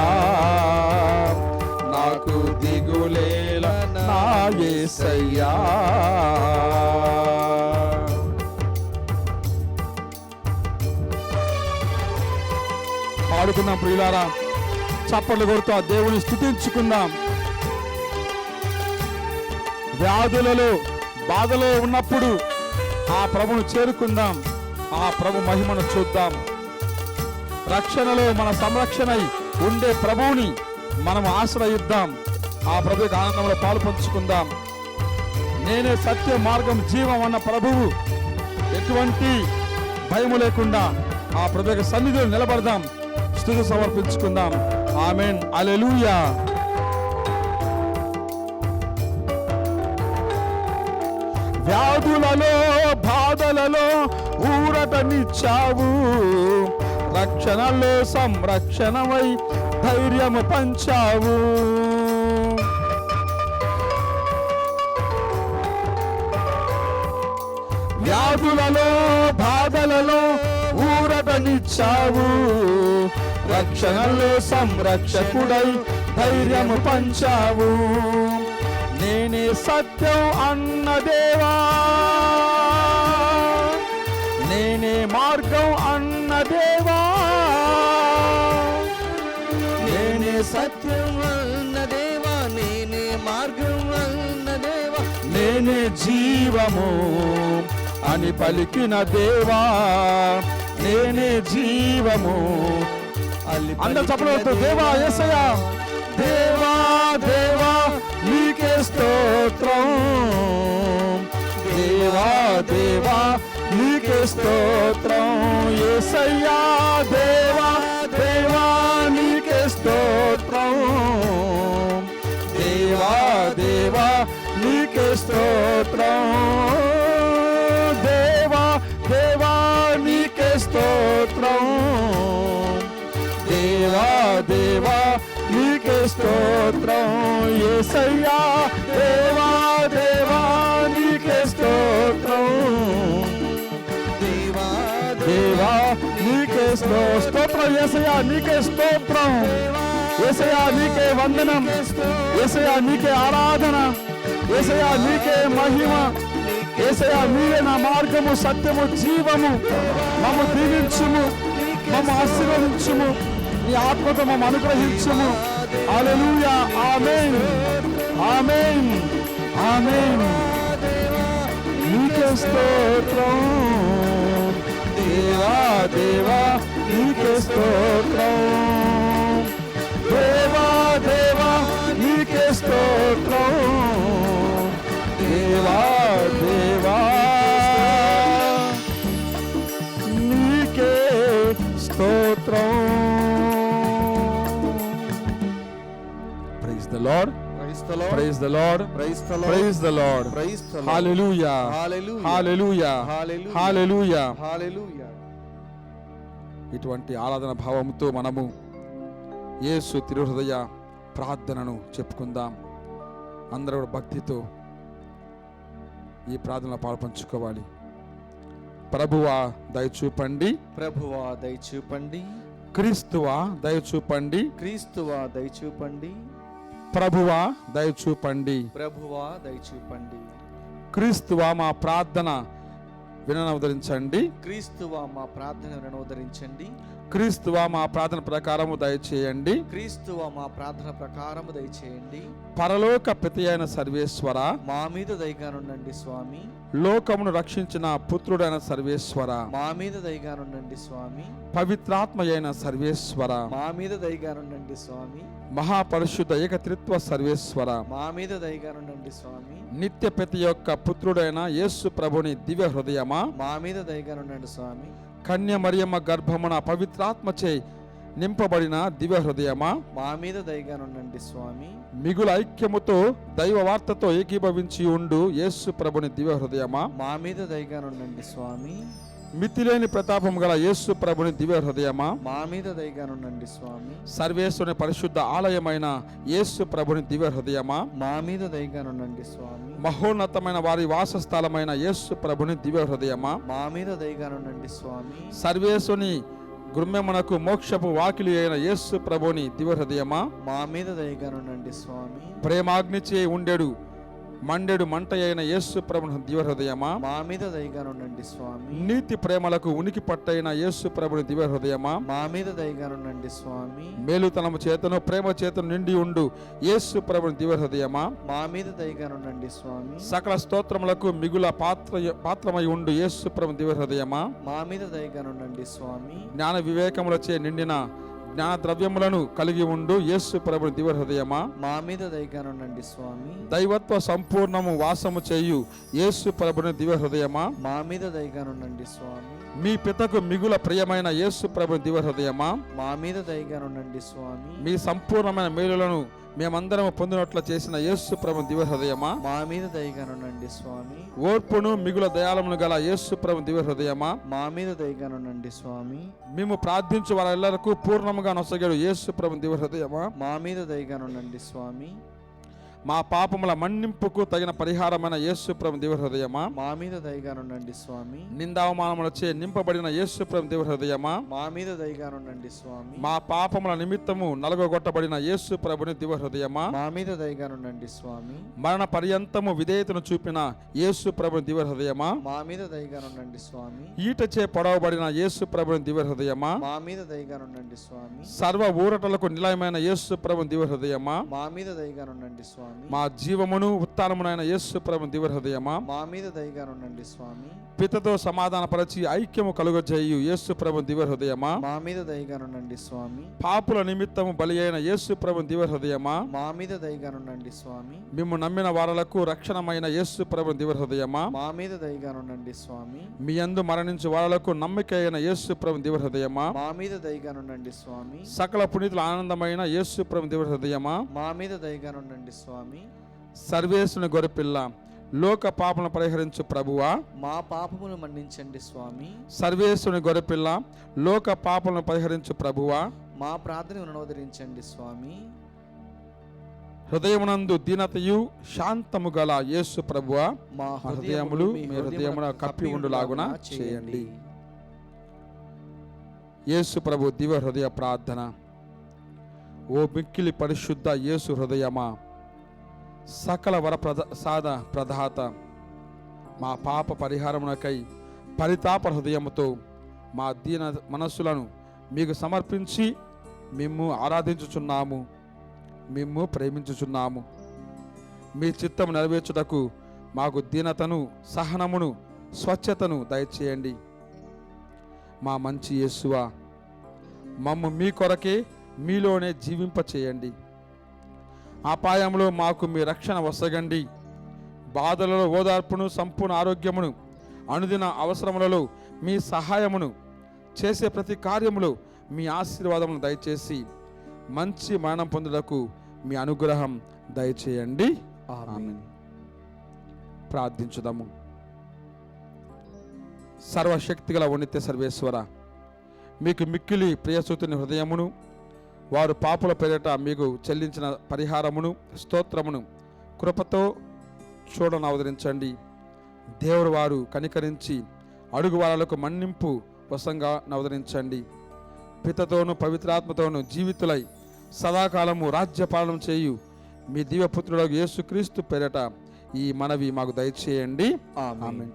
నాకు దిగులేల నా యేసయ్యా. పాడుకుందాం ప్రియులారా, చప్పట్లు కొడుతూ ఆ దేవుని స్తుతించుకుందాం. వ్యాధులలో బాధలో ఉన్నప్పుడు ఆ ప్రభును చేరుకుందాం, ఆ ప్రభు మహిమను చూద్దాం. రక్షణలో మన సంరక్షణై ఉండే ప్రభువుని మనం ఆశ్రయిద్దాం, ఆ ప్రభుకి ఆనందంలో పాలు పంచుకుందాం. నేనే సత్య మార్గం జీవం అన్న ప్రభువు, ఎటువంటి భయము లేకుండా ఆ ప్రభు యొక్క సన్నిధిలో నిలబడదాం, స్తుతి సమర్పించుకుందాం. ఆమేన్. హల్లెలూయా. వ్యాధులలో బాధలలో ఊరటనిచ్చావు, రక్షణలో సంరక్షణమై ధైర్యము పంచావు. వ్యాధులలో బాధలలో ఊరటనిచ్చావు, రక్షణలో సంరక్షకుడై ధైర్యము పంచావు. నేనే సత్యం అన్న దేవా, నేనే మార్గం అన్న దేవా, నేనే సత్యం అన్న దేవా, నేనే మార్గం అన్న దేవా, నేనే జీవము అని పలికిన దేవా, నేనే జీవము. అందరూ చప్పట్లు. దేవా యేసయ్యా, దేవా దేవా నీకే స్తోత్రం, దేవా దేవా నీకే స్తోత్రం. యేసయ్యా దేవా దేవా నీకే స్తోత్రం, దేవా దేవా నీకే స్తోత్రం. దేవా దేవా నీకే స్తోత్రం, దేవా దేవా నీకే స్తోత్రం. యేసయ్యా దేవా దేవా నీకే స్తోత్రం దేవా దేవా నీకే స్తోత్రం యేసయ్యా నీకే స్తోత్రం యేసయ్యా నీకే వందనం యేసయ్యా నీకే ఆరాధన యేసయ్యా నీకే మహిమ యేసయ్యా నీవే నా మార్గము సత్యము జీవము మమ్ము దీవించుము మమ్ము ఆశీర్వదించుము నీ ఆత్మతో మమ్ము అనుగ్రహించుము హల్లెలూయా ఆమేన్ ఆమేన్ ఆమేన్ నీకే స్తోత్రం దేవా దేవా నీకే స్తోత్రం దేవా దేవా నీకే స్తోత్రం దేవా దేవా నీకే స్తోత్రం. Praise the Lord. Praise the Lord. Praise the Lord. Praise the Lord. Praise the Lord. Praise the Lord. Hallelujah. Hallelujah. Hallelujah. Hallelujah. Hallelujah. Hallelujah. ఇటువంటి ఆరాధన భావంతో మనము యేసు తిరుహృదయ ప్రార్థనను చెప్పుకుందాం. అందరూ కూడా భక్తితో ఈ ప్రార్థనలో పాల్పంచుకోవాలి. ప్రభువా దయచూపండి, ప్రభువా దయచూపండి, క్రీస్తువా దయచూపండి, క్రీస్తువా దయచూపండి, ప్రభువా దయచూపండి, ప్రభువా దయచూపండి, క్రీస్తువా మా ప్రార్థన వినవదరించండి, క్రీస్తువా మా ప్రార్థన వినోదరించండి, క్రీస్తువా మా ప్రార్థన ప్రకారము దయచేయండి, క్రీస్తువా మా ప్రార్థన ప్రకారము దయచేయండి, పరలోక పిత అయిన సర్వేశ్వర మా మీద దయగానుండండి స్వామి, లోకమును రక్షించిన పుత్రుడైన సర్వేశ్వర మా మీద దయగానుండండి స్వామి, పవిత్రాత్మ అయిన సర్వేశ్వర మా మీద దయగానుండండి స్వామి, మహాపరిశుద్ధ ఏకత్రిత్వ సర్వేశ్వర మా మీద దయగానుండండి స్వామి, నిత్య పిత యొక్క పుత్రుడైన యేసు ప్రభుని దివ్య హృదయమా మా మీద దయగానుండండి స్వామి, కన్య మరియమ్మ గర్భమున పవిత్రాత్మచే నింపబడిన దివ్య హృదయమా మా మీద దయగానుండండి స్వామి, మిగుల ఐక్యముతో దైవ వార్తతో ఏకీభవించి ఉండు యేసు ప్రభుని దివ్య హృదయమా మా మీద దయగానుండండి స్వామి, మితిలేని ప్రతాపం గల యేసు ప్రభుని దివ్య హృదయమా మా మీద దయగానుండండి స్వామి, సర్వేశ్వరుని పరిశుద్ధ ఆలయమైన యేసు ప్రభుని దివ్య హృదయమా మా మీద దయగానుండండి స్వామి, మహోన్నతమైన వారి వాసస్థలమైన యేసు ప్రభుని దివ్య హృదయమా మా మీద దయగానుండండి స్వామి, సర్వేశ్వని గృమ్యమునకు మోక్షపు వాకిలి అయిన యేసు ప్రభుని దివ్య హృదయమా మా మీద దయగానుండండి స్వామి, ప్రేమాగ్నిచే ఉండెడు మండెడు మంట అయిన యేసు ప్రభుని దివ్య హృదయమా మా మీద దయగానుండండి స్వామి, నీతి ప్రేమలకు ఉనికి పట్టైన యేసు ప్రభుని దివ్య హృదయమా మా మీద దయగానుండండి స్వామి, మేలుతనము చేతను ప్రేమ చేతను నిండి ఉండు యేసు ప్రభుని దివ్య హృదయమా మా మీద దయగానుండండి స్వామి, సకల స్తోత్రములకు మిగుల పాత్రమై ఉండు యేసు ప్రభుని దివ్య హృదయమా మా మీద దయగానుండండి స్వామి, జ్ఞాన వివేకములచే నిండిన జ్ఞాన ద్రవ్యములను కలిగి ఉండు యేసు ప్రభుని దివ్య హృదయమా మా మీద దయగానుండండి స్వామి, దైవత్వ సంపూర్ణము వాసము చేయు యేసు ప్రభుని దివ్య హృదయమా మా మీద దయగానుండండి స్వామి, మీ పితకు మిగుల ప్రియమైన యేసు ప్రభుని దివ్య హృదయమా మా మీద దయగానుండండి స్వామి, మీ సంపూర్ణమైన మేలులను మేమందరం పొందినట్లు చేసిన యేసు ప్రభుని దివ్య హృదయమా మా మీద దయగానుండండి స్వామి, ఓర్పును మిగుల దయాళమును గల యేసు ప్రభుని దివ్య హృదయమా మా మీద దయగానుండండి స్వామి, మేము ప్రార్థించు వారెల్లరకు పూర్ణముగా నొసగడు యేసు ప్రభుని దివ్య హృదయమా మా మీద దయగానుండండి స్వామి, మా పాపముల మన్నింపుకు తగిన పరిహారమైన యేసు ప్రభుని దివ్య హృదయమా మా మీద దయగానుండండి స్వామి, నిందావమానములచే నింపబడిన యేసు ప్రభుని దివ్య హృదయమా మా మీద దయగానుండండి స్వామి, మా పాపముల నిమిత్తము నలగొట్టబడిన యేసు ప్రభుని దివ్య హృదయమా మా మీద దయగానుండండి స్వామి, మరణ పర్యంతము విధేయతను చూపిన యేసు ప్రభుని దివ్య హృదయమా మా మీద దయగానుండండి స్వామి, ఈటచే పొడవబడిన యేసు ప్రభుని దివ్య హృదయమా మా మీద దయగానుండండి స్వామి, సర్వ ఊరటలకు నిలయమైన యేసు ప్రభుని దివ్య హృదయమా మా మీద దయగానుండండి స్వామి, మా జీవమును ఉత్తానమునైన యేసు ప్రభుని దివ్య హృదయమా మా మీద దయగానుండండి స్వామి, పితతో సమాధానపరచి ఐక్యము కలుగజేయు యేసు ప్రభుని దివ్య హృదయమా మా మీద దయగానుండండి స్వామి, పాపుల నిమిత్తము బలి అయిన యేసు ప్రభుని దివ్య హృదయమా మా మీద దయగానుండండి స్వామి, మిమ్ము నమ్మిన వారలకు రక్షణమైన యేసు ప్రభుని దివ్య హృదయమా మా మీద దయగానుండండి స్వామి, మీ యందు మరణించు వారలకు నమ్మిక అయిన యేసు ప్రభుని దివ్య హృదయమా మా మీద దయగానుండండి స్వామి, సకల పునీతుల ఆనందమైన యేసు ప్రభుని దివ్య హృదయమా మా మీద దయగానుండండి స్వామి, సర్వేశ్వరుని గొర్రెపిల్ల లోక పాపలను పరిహరించు ప్రభువా మా పాపములు మన్నించండి స్వామి, సర్వేశ్వరుని గొర్రెపిల్ల లోక పాపలను పరిహరించు ప్రభువా మా ప్రార్థన వినోదరించండి స్వామి, హృదయమునందు దీనతయు శాంతము గల యేసు ప్రభువా, మా హృదయములు మీ హృదయమున కప్పి ఉండులాగున చేయండి. యేసు ప్రభు దివ్య హృదయ ప్రార్థన. ఓ మిక్కిలి పరిశుద్ధ యేసు హృదయమా, సకల వర ప్రసాద ప్రదాత, మా పాప పరిహారమునకై పరితాప హృదయముతో మా దీన మనస్సులను మీకు సమర్పించి మిమ్ము ఆరాధించుచున్నాము, మిమ్ము ప్రేమించుచున్నాము. మీ చిత్తము నెరవేర్చుటకు మాకు దీనతను, సహనమును, స్వచ్ఛతను దయచేయండి. మా మంచి యేసువా, మమ్ము మీ కొరకే మీలోనే జీవింపచేయండి. అపాయంలో మాకు మీ రక్షణ వసగండి. బాధలలో ఓదార్పును, సంపూర్ణ ఆరోగ్యమును, అనుదిన అవసరములలో మీ సహాయమును, చేసే ప్రతి కార్యములో మీ ఆశీర్వాదమును దయచేసి మంచి మరణం పొందుటకు మీ అనుగ్రహం దయచేయండి. ఆమేన్. ప్రార్థించుదాము. సర్వశక్తిగల ఉన్నిత్య సర్వేశ్వర, మీకు మిక్కిలి ప్రియసూతుని హృదయమును, వారు పాపుల పేరిట మీకు చెల్లించిన పరిహారమును, స్తోత్రమును కృపతో చూడనవదరించండి. దేవుడు వారు కనికరించి అడుగు వాళ్లకు మన్నింపు వశంగా నవదరించండి. పితతోను పవిత్రాత్మతోను జీవితులై సదాకాలము రాజ్యపాలన చేయు మీ దివ్యపుత్రుడు యేసుక్రీస్తు పేరిట ఈ మనవి మాకు దయచేయండి. ఆమేన్.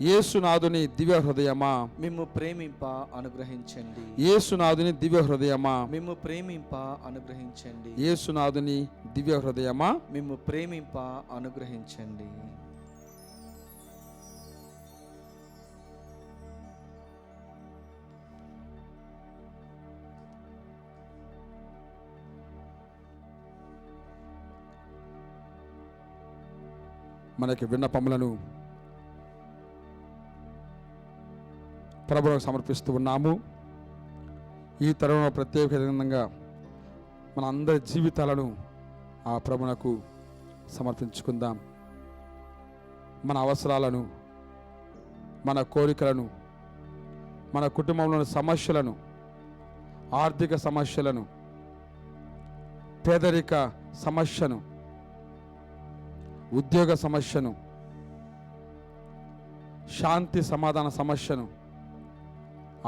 యేసునాథుని దివ్య హృదయమా, మిమ్ము ప్రేమింప అనుగ్రహించండి. యేసునాథుని దివ్య హృదయమా, మిమ్ము ప్రేమింప అనుగ్రహించండి. యేసునాథుని దివ్య హృదయమా, మిమ్ము ప్రేమింప అనుగ్రహించండి. మనకి విన్నపములను ప్రభువుకు సమర్పిస్తూ ఉన్నాము. ఈ తరుణంలో ప్రత్యేకంగా మన అందరి జీవితాలను ఆ ప్రభువునకు సమర్పించుకుందాం. మన అవసరాలను, మన కోరికలను, మన కుటుంబంలోని సమస్యలను, ఆర్థిక సమస్యలను, పేదరిక సమస్యను, ఉద్యోగ సమస్యను, శాంతి సమాధాన సమస్యను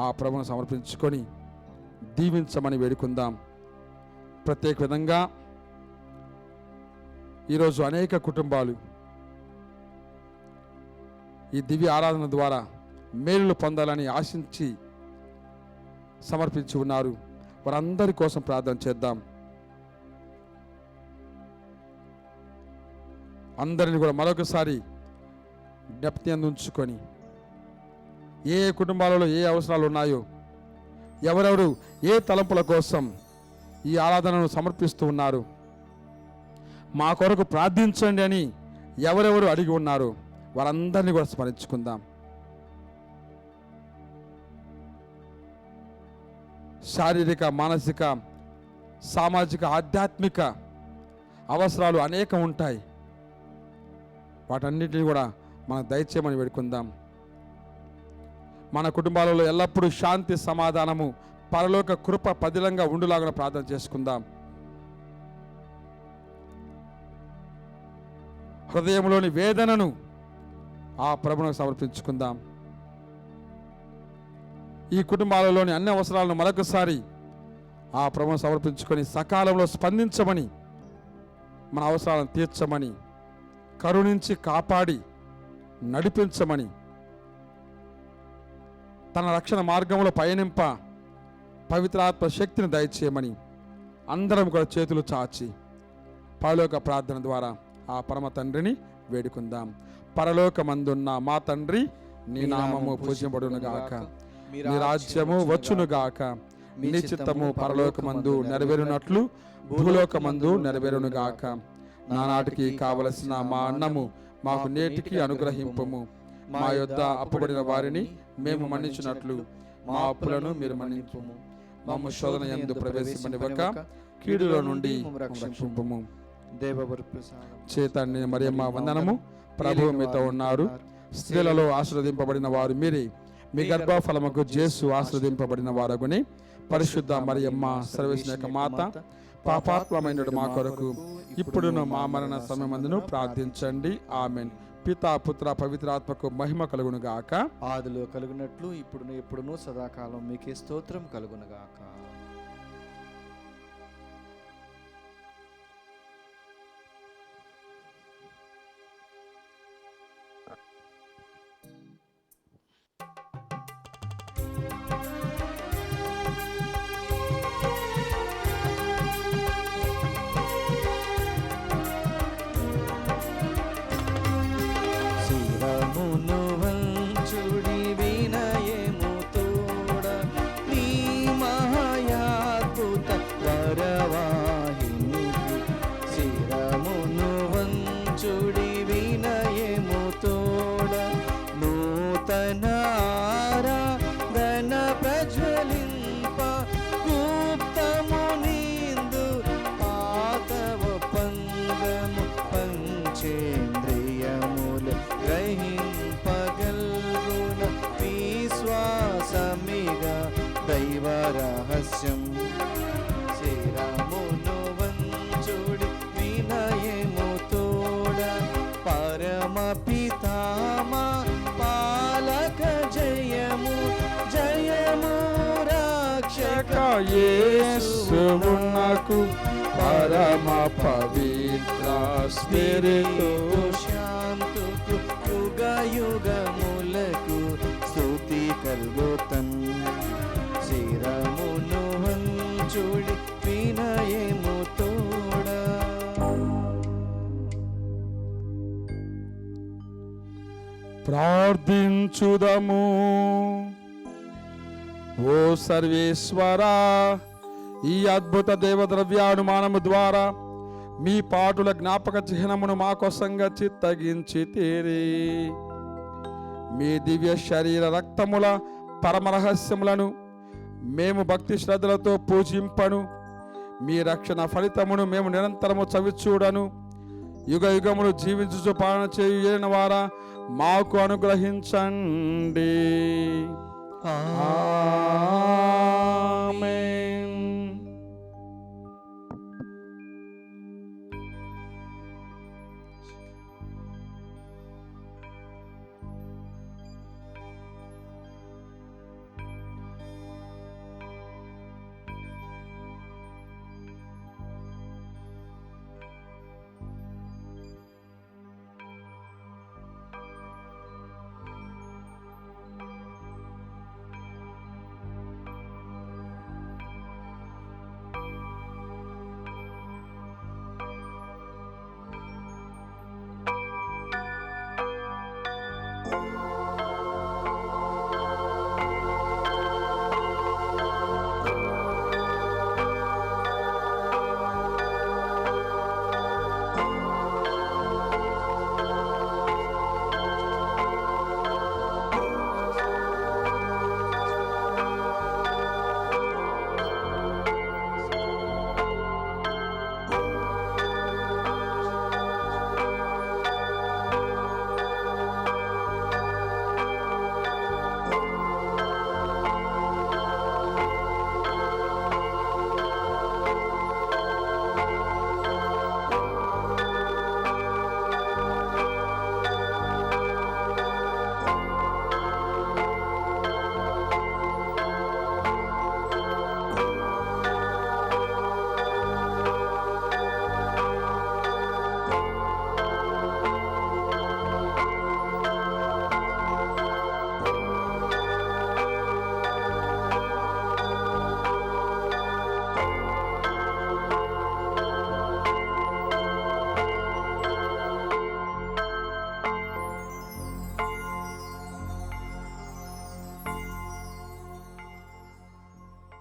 ఆ ప్రభువును సమర్పించుకొని దీవించమని వేడుకుందాం. ప్రత్యేక విధంగా ఈరోజు అనేక కుటుంబాలు ఈ దివ్య ఆరాధన ద్వారా మేలులు పొందాలని ఆశించి సమర్పించి ఉన్నారు. వారందరి కోసం ప్రార్థన చేద్దాం. అందరిని కూడా మరొకసారి జ్ఞప్తి అందించుకొని ఏ కుటుంబాలలో ఏ అవసరాలు ఉన్నాయో, ఎవరెవరు ఏ తలంపుల కోసం ఈ ఆరాధనను సమర్పిస్తూ ఉన్నారు, మా కొరకు ప్రార్థించండి అని ఎవరెవరు అడిగి ఉన్నారో వారందరినీ కూడా స్మరించుకుందాం. శారీరక, మానసిక, సామాజిక, ఆధ్యాత్మిక అవసరాలు అనేకం ఉంటాయి. వాటన్నిటిని కూడా మనం దయచేయమని వేడుకుందాం. మన కుటుంబాలలో ఎల్లప్పుడూ శాంతి, సమాధానము, పరలోక కృప పదిలంగా ఉండులాగా ప్రార్థన చేసుకుందాం. హృదయంలోని వేదనను ఆ ప్రభువుకు సమర్పించుకుందాం. ఈ కుటుంబాలలోని అన్ని అవసరాలను మరొకసారి ఆ ప్రభువును సమర్పించుకొని సకాలంలో స్పందించమని, మన అవసరాలను తీర్చమని, కరుణించి కాపాడి నడిపించమని, తన రక్షణ మార్గంలో పయనింప పవిత్రాత్మ శక్తిని దయచేయమని అందరం కూడా చేతులు చాచి పరలోక ప్రార్థన ద్వారా ఆ పరమ తండ్రిని వేడుకుందాం. పరలోకమందున్న మా తండ్రి, నీ నామము పూజింపబడునుగాక, నీ రాజ్యము వచ్చునుగాక, నీ చిత్తము పరలోకమందు నెరవేరునట్లు భూలోకమందు నెరవేరునుగాక. నానాటికి కావలసిన మా అన్నము మాకు నేటికి అనుగ్రహింపము. మా యొద్ద అప్పుబడిన వారిని మేము మన్నించినట్లు మా అప్పులను మీరు మన్నింపుము. మమ్ము శోధన యందు ప్రవేశింపనివ్వక కీడులో నుండి రక్షింపుము. చేతాన్ని మరియమ్మ వందనము. ప్రభువు మీతో ఉన్నారు. స్త్రీలలో ఆశీర్వదింపబడిన వారు మీరే. మీ గర్భఫలముకు జేసు ఆశీర్వదింపబడిన వారగుని. పరిశుద్ధ మరియమ్మ సర్వేశ్వరుని యొక్క మాత, పాపాత్మమైన మా కొరకు ఇప్పుడును మా మరణ సమయమందును ప్రార్థించండి. ఆమెన్. పితా పుత్ర పవిత్రాత్మకు మహిమ కలుగును గాక. ఆదిలో కలుగునట్లు ఇప్పుడును ఎప్పుడును సదాకాలం మీకే స్తోత్రం కలుగును గాక. శిరమును వంచుడి వినయము తోడ నీ మహాయాద్భుత వరవాహినికి. శిరమును వంచుడి వినయము తోడ నూతన ఆరాధన ప్రజ్వలింప గుప్తము నిందు పాతవ పంగము పంచేంద్రియములు గ్రహింపగల్గున విశ్వాసమిగా దైవ రహస్యం. శిరమును వంచుడి వినయము తోడ పరమ పితామా పాలక జయము జయము రక్షక యేసువునకు పరమ పవిత్ర స్పిరిటు శాంతుకు యుగ యుగములకు స్తుతి కల్గోతన్. శిరమును వంచుడి వినయము తోడ. ప్రార్థించుదము. ఓ సర్వేశ్వరా, ఈ అద్భుత దేవద్రవ్యానుమానము ద్వారా మీ పాటుల జ్ఞాపక చిహ్నమును మా కోసంగా చిత్తగించి తీరి మీ దివ్య శరీర రక్తముల పరమ రహస్యములను మేము భక్తి శ్రద్ధలతో పూజింపను. మీ రక్షణ ఫలితమును మేము నిరంతరము చవిచూడను. యుగ యుగములు జీవించు పాలన చేయు ఏలిన వారా మాకు అనుగ్రహించండి. ఆమేన్.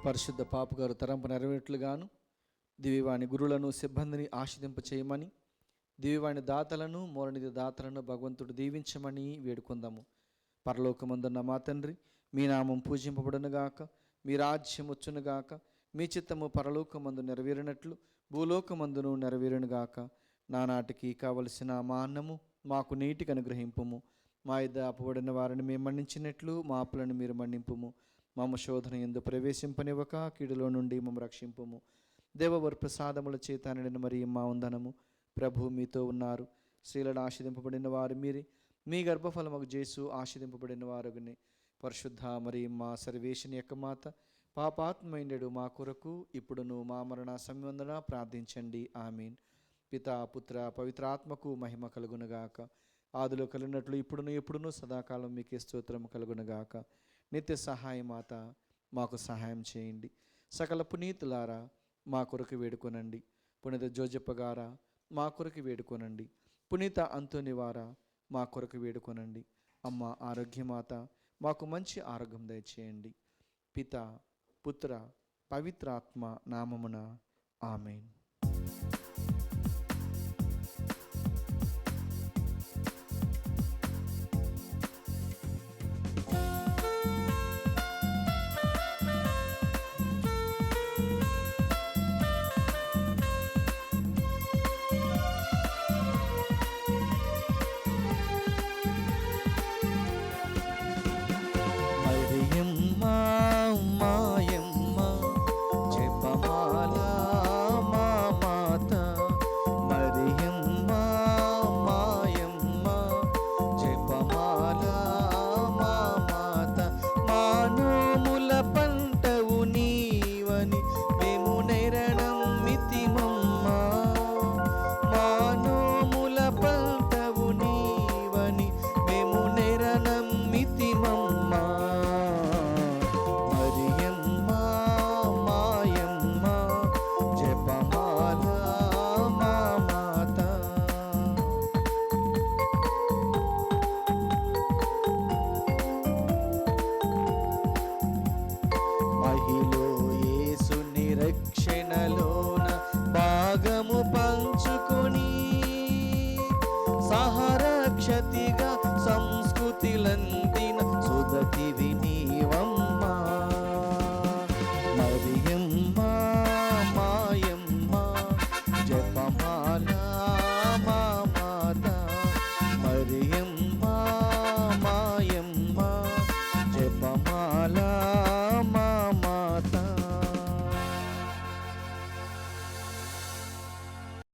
పరిశుద్ధ పాపగారు తరంపు నెరవేట్లుగాను దివ్యవాణి గురులను సిబ్బందిని ఆశీర్దింప చేయమని, దివ్యవాణి దాతలను మోరనిధి దాతలను భగవంతుడు దీవించమని వేడుకుందాము. పరలోకమందున్న మా తండ్రి, మీ నామం పూజింపబడునుగాక, మీ రాజ్యం వచ్చునుగాక, మీ చిత్తము పరలోకమందు నెరవేరినట్లు భూలోకమందును నెరవేరునుగాక. నానాటికి కావలసిన మా అన్నము మాకు నీటికి అనుగ్రహింపుము. మా ఇద్ద అపబడిన వారిని మేము మన్నించినట్లు మా అప్పులను మీరు మన్నింపుము. మమ్మ శోధన యందు ప్రవేశింపనివ్వక కీడులో నుండి మమ్మ రక్షింపుము. దేవవర్ ప్రసాదముల చేత నిండిన మరియమ్మ వందనము. ప్రభు మీతో ఉన్నారు. స్త్రీలను ఆశీర్వదింపబడిన వారు మీరే, మీ గర్భఫలముకు యేసు ఆశీర్వదింపబడిన వారుగనే. పరిశుద్ధ మరియమ్మ సర్వేశ్వని యొక్క మాత, పాపాత్మైండెడు మా కొరకు ఇప్పుడును మా మరణ సమయందున ప్రార్థించండి. ఆమీన్. పితా పుత్ర పవిత్రాత్మకు మహిమ కలుగునుగాక. ఆదిలో కలిగినట్లు ఇప్పుడును ఎప్పుడును సదాకాలం మీకే స్తోత్రం కలుగునుగాక. నిత్య సహాయ మాత మాకు సహాయం చేయండి. సకల పునీతులారా మా కొరకు వేడుకొనండి. పునీత జోజప్ప గారా మా కొరకు వేడుకొనండి. పునీత అంతోని వారా మా కొరకు వేడుకొనండి. అమ్మ ఆరోగ్యమాత మాకు మంచి ఆరోగ్యం దయచేయండి. పిత పుత్ర పవిత్రాత్మ నామమున ఆమేన్. భాగము పంచుకొని సహరక్షతి